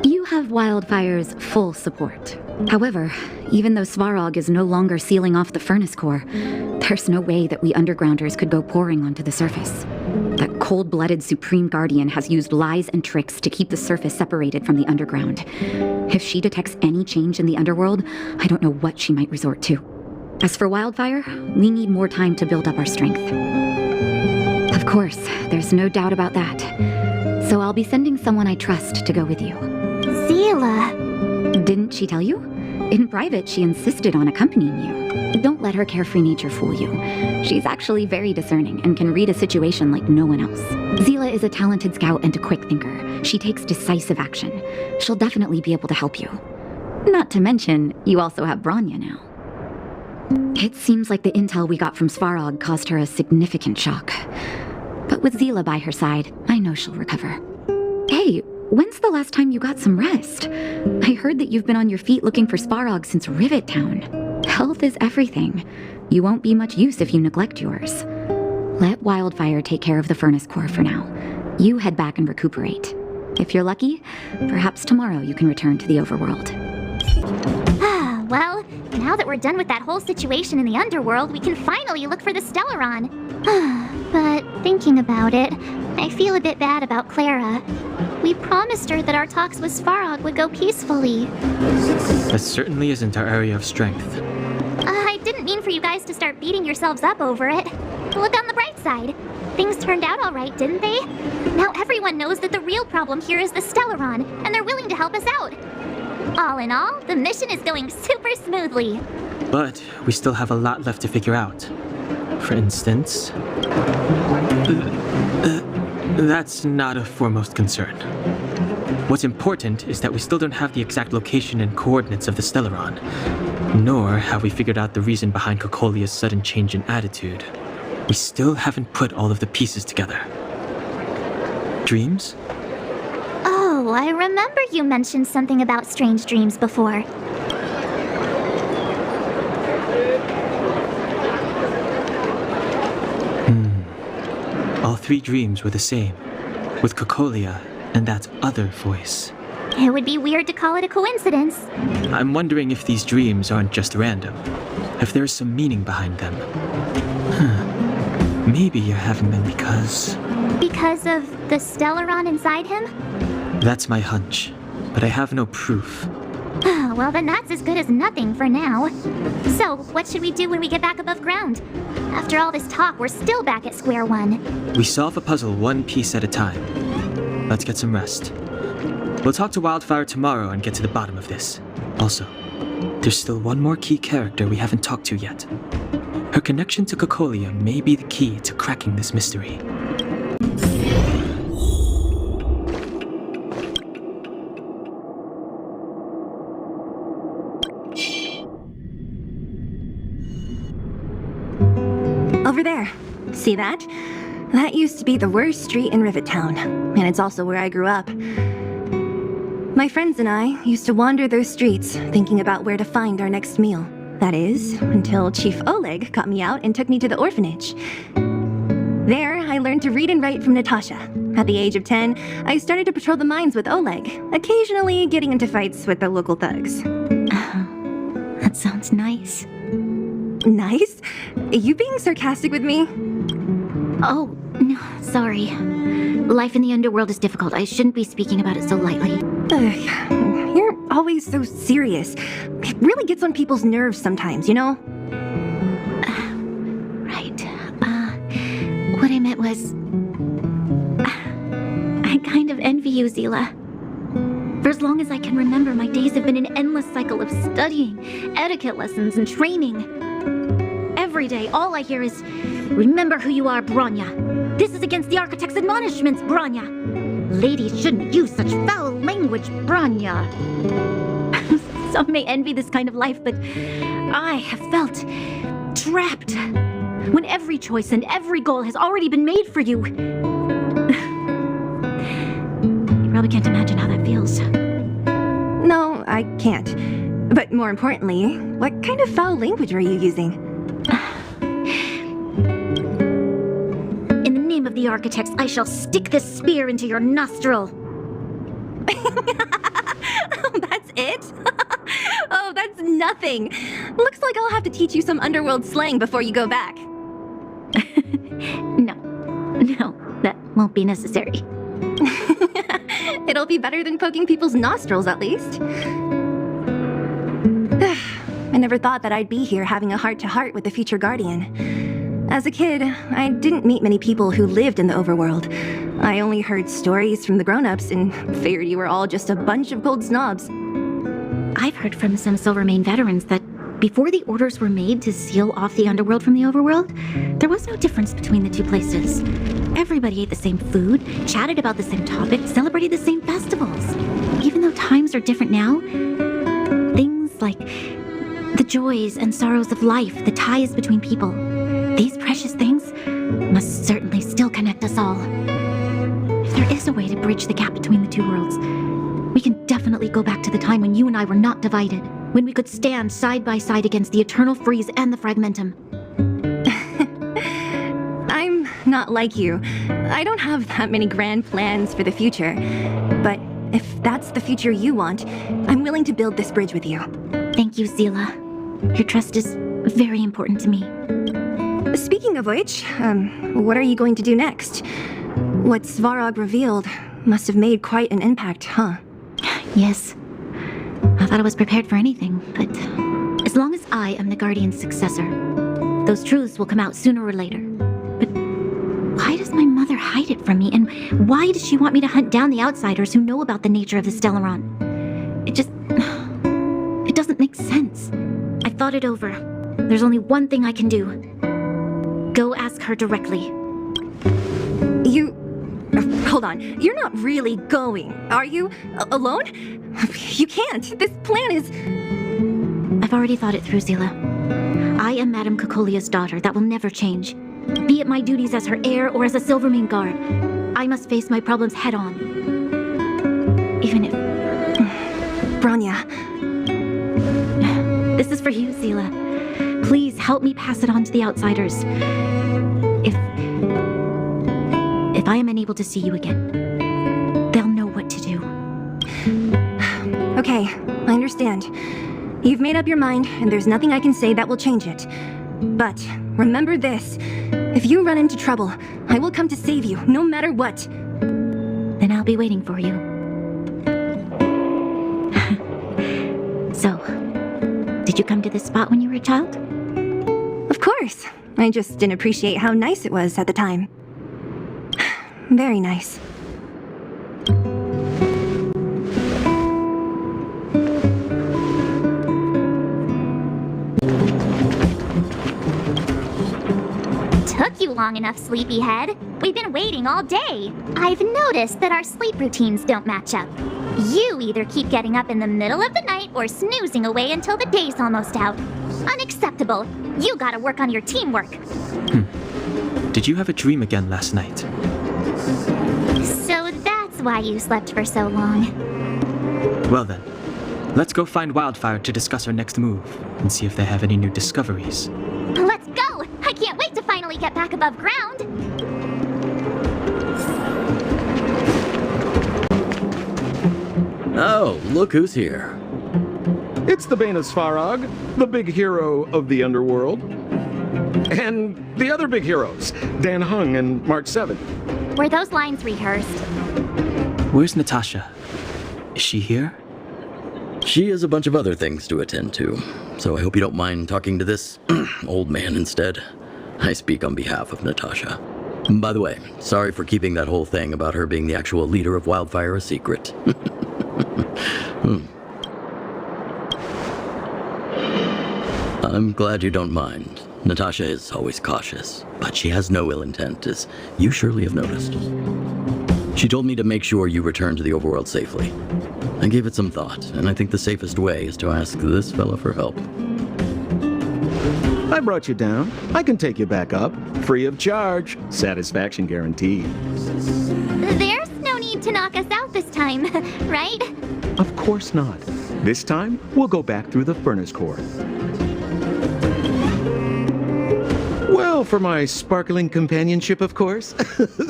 [SPEAKER 6] You have Wildfire's full support. However, even though Svarog is no longer sealing off the furnace core, there's no way that we undergrounders could go pouring onto the surface. That cold-blooded Supreme Guardian has used lies and tricks to keep the surface separated from the underground. If she detects any change in the underworld, I don't know what she might resort to. As for Wildfire, we need more time to build up our strength. Of course, there's no doubt about that. So I'll be sending someone I trust to go with you.
[SPEAKER 7] Zila.
[SPEAKER 6] Didn't she tell you? In private, she insisted on accompanying you. Don't let her carefree nature fool you. She's actually very discerning and can read a situation like no one else. Zila is a talented scout and a quick thinker. She takes decisive action. She'll definitely be able to help you. Not to mention, you also have Branya now. It seems like the intel we got from Svarog caused her a significant shock. But with Zila by her side, I know she'll recover. Hey, when's the last time you got some rest? I heard that you've been on your feet looking for Svarog since Rivet Town. Health is everything. You won't be much use if you neglect yours. Let Wildfire take care of the furnace core for now. You head back and recuperate. If you're lucky, perhaps tomorrow you can return to the overworld.
[SPEAKER 7] Well, now that we're done with that whole situation in the underworld, we can finally look for the Stellaron. But thinking about it, I feel a bit bad about Clara. We promised her that our talks with Svarog would go peacefully.
[SPEAKER 3] That certainly isn't our area of strength.
[SPEAKER 7] I didn't mean for you guys to start beating yourselves up over it. Look on the bright side. Things turned out all right, didn't they? Now everyone knows that the real problem here is the Stellaron, and they're willing to help us out. All in all, the mission is going super smoothly.
[SPEAKER 3] But we still have a lot left to figure out. For instance... that's not a foremost concern. What's important is that we still don't have the exact location and coordinates of the Stellaron, nor have we figured out the reason behind Cocolia's sudden change in attitude. We still haven't put all of the pieces together. Dreams?
[SPEAKER 7] Oh, I remember you mentioned something about strange dreams before.
[SPEAKER 3] All three dreams were the same, with Cocolia and that other voice.
[SPEAKER 7] It would be weird to call it a coincidence.
[SPEAKER 3] I'm wondering if these dreams aren't just random, if there's some meaning behind them. Maybe you're having them because...
[SPEAKER 7] Because of the Stellaron inside him?
[SPEAKER 3] That's my hunch, but I have no proof.
[SPEAKER 7] Well, then that's as good as nothing for now. So, what should we do when we get back above ground? After all this talk, we're still back at square one.
[SPEAKER 3] We solve a puzzle one piece at a time. Let's get some rest. We'll talk to Wildfire tomorrow and get to the bottom of this. Also, there's still one more key character we haven't talked to yet. Her connection to Cocolia may be the key to cracking this mystery.
[SPEAKER 1] Over there. See that? That used to be the worst street in Rivet Town, and it's also where I grew up. My friends and I used to wander those streets, thinking about where to find our next meal. That is, until Chief Oleg got me out and took me to the orphanage. There, I learned to read and write from Natasha. At the age of 10, I started to patrol the mines with Oleg, occasionally getting into fights with the local thugs.
[SPEAKER 2] That sounds nice.
[SPEAKER 1] Nice? Are you being sarcastic with me?
[SPEAKER 2] Oh, no, sorry. Life in the underworld is difficult. I shouldn't be speaking about it so lightly.
[SPEAKER 1] You're always so serious. It really gets on people's nerves sometimes, you know?
[SPEAKER 2] Right. What I meant was... I kind of envy you, Zila. For as long as I can remember, my days have been an endless cycle of studying, etiquette lessons, and training. Every day, all I hear is, remember who you are, Bronya. This is against the Architect's admonishments, Bronya. Ladies shouldn't use such foul language, Bronya. Some may envy this kind of life, but I have felt trapped. When every choice and every goal has already been made for you. You probably can't imagine how that feels.
[SPEAKER 1] No, I can't. But more importantly, what kind of foul language are you using?
[SPEAKER 2] In the name of the Architects, I shall stick this spear into your nostril.
[SPEAKER 1] Oh, that's it? Oh, that's nothing. Looks like I'll have to teach you some underworld slang before you go back.
[SPEAKER 2] No, that won't be necessary.
[SPEAKER 1] It'll be better than poking people's nostrils, at least. I never thought that I'd be here having a heart-to-heart with the future Guardian. As a kid, I didn't meet many people who lived in the overworld. I only heard stories from the grown-ups and figured you were all just a bunch of cold snobs.
[SPEAKER 2] I've heard from some Silvermane veterans that before the orders were made to seal off the underworld from the overworld, there was no difference between the two places. Everybody ate the same food, chatted about the same topics, celebrated the same festivals. Even though times are different now, things like the joys and sorrows of life, the ties between people, these precious things must certainly still connect us all. If there is a way to bridge the gap between the two worlds, we can definitely go back to the time when you and I were not divided, when we could stand side by side against the Eternal Freeze and the Fragmentum.
[SPEAKER 1] I'm not like you. I don't have that many grand plans for the future. But if that's the future you want, I'm willing to build this bridge with you.
[SPEAKER 2] Thank you, Zila. Your trust is very important to me.
[SPEAKER 1] Speaking of which, what are you going to do next? What Svarog revealed must have made quite an impact, huh?
[SPEAKER 2] Yes. I thought I was prepared for anything, but as long as I am the Guardian's successor, those truths will come out sooner or later. But why does my mother hide it from me, and why does she want me to hunt down the outsiders who know about the nature of the Stellaron? It doesn't make sense. I thought it over. There's only one thing I can do. Go ask her directly.
[SPEAKER 1] Hold on. You're not really going, are you? Alone? You can't. This plan is...
[SPEAKER 2] I've already thought it through, Zila. I am Madame Cocolia's daughter. That will never change. Be it my duties as her heir or as a Silvermane guard, I must face my problems head on. Even if...
[SPEAKER 1] Bronya.
[SPEAKER 2] This is for you, Zila. Please help me pass it on to the outsiders. If I am unable to see you again, they'll know what to do.
[SPEAKER 1] Okay, I understand. You've made up your mind, and there's nothing I can say that will change it. But remember this. If you run into trouble, I will come to save you, no matter what.
[SPEAKER 2] Then I'll be waiting for you. So, did you come to this spot when you were a child?
[SPEAKER 1] Of course. I just didn't appreciate how nice it was at the time. Very nice.
[SPEAKER 7] long enough, sleepyhead. We've been waiting all day. I've noticed that our sleep routines don't match up. You either keep getting up in the middle of the night or snoozing away until the day's almost out. Unacceptable. You gotta work on your teamwork.
[SPEAKER 3] Did you have a dream again last night?
[SPEAKER 7] So that's why you slept for so long.
[SPEAKER 3] Well then, let's go find Wildfire to discuss our next move and see if they have any new discoveries.
[SPEAKER 7] Let's go! I can't wait to finally get back above ground!
[SPEAKER 8] Oh, look who's here.
[SPEAKER 9] It's the Bane of Svarog, the big hero of the underworld. And the other big heroes, Dan Hung and Mark 7.
[SPEAKER 7] Were those lines rehearsed?
[SPEAKER 3] Where's Natasha? Is she here?
[SPEAKER 8] She has a bunch of other things to attend to, so I hope you don't mind talking to this old man instead. I speak on behalf of Natasha. By the way, sorry for keeping that whole thing about her being the actual leader of Wildfire a secret. I'm glad you don't mind. Natasha is always cautious, but she has no ill intent, as you surely have noticed. She told me to make sure you return to the overworld safely. I gave it some thought, and I think the safest way is to ask this fella for help.
[SPEAKER 9] I brought you down. I can take you back up, free of charge. Satisfaction guaranteed.
[SPEAKER 7] There's no need to knock us out this time, right?
[SPEAKER 9] Of course not. This time, we'll go back through the furnace core. Well, for my sparkling companionship, of course.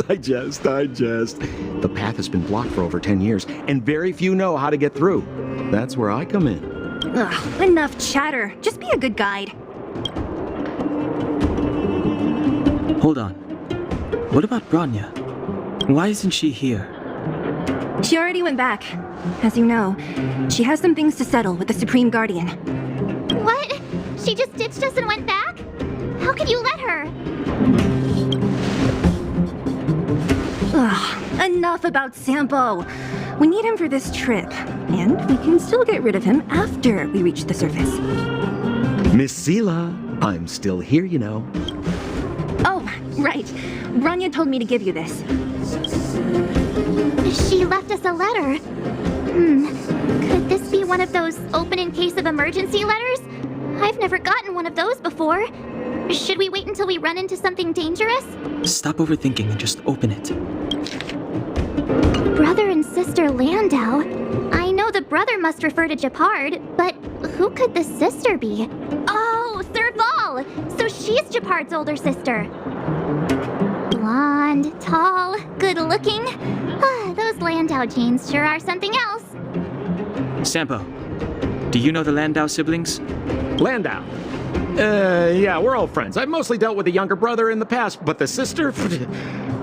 [SPEAKER 9] I jest. The path has been blocked for over 10 years, and very few know how to get through. That's where I come in.
[SPEAKER 1] Ugh, enough chatter. Just be a good guide.
[SPEAKER 3] Hold on. What about Bronya? Why isn't she here?
[SPEAKER 1] She already went back. As you know, she has some things to settle with the Supreme Guardian.
[SPEAKER 7] What? She just ditched us and went back? How could you let her?
[SPEAKER 1] Ugh, enough about Sampo. We need him for this trip, and we can still get rid of him after we reach the surface.
[SPEAKER 9] Miss Sela, I'm still here, you know.
[SPEAKER 1] Oh, right. Bronya told me to give you this.
[SPEAKER 7] She left us a letter. Could this be one of those open in case of emergency letters? I've never gotten one of those before. Should we wait until we run into something dangerous?
[SPEAKER 3] Stop overthinking and just open it.
[SPEAKER 7] Brother and sister Landau. I know the brother must refer to Gepard, but who could the sister be? Oh, Serval! So she's Gepard's older sister. Blonde, tall, good-looking. Those Landau genes sure are something else.
[SPEAKER 3] Sampo, do you know the Landau siblings?
[SPEAKER 9] Landau? Yeah, we're all friends. I've mostly dealt with the younger brother in the past, but the sister?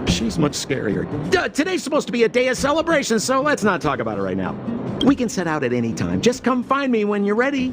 [SPEAKER 9] She's much scarier. Today's supposed to be a day of celebration, so let's not talk about it right now. We can set out at any time. Just come find me when you're ready.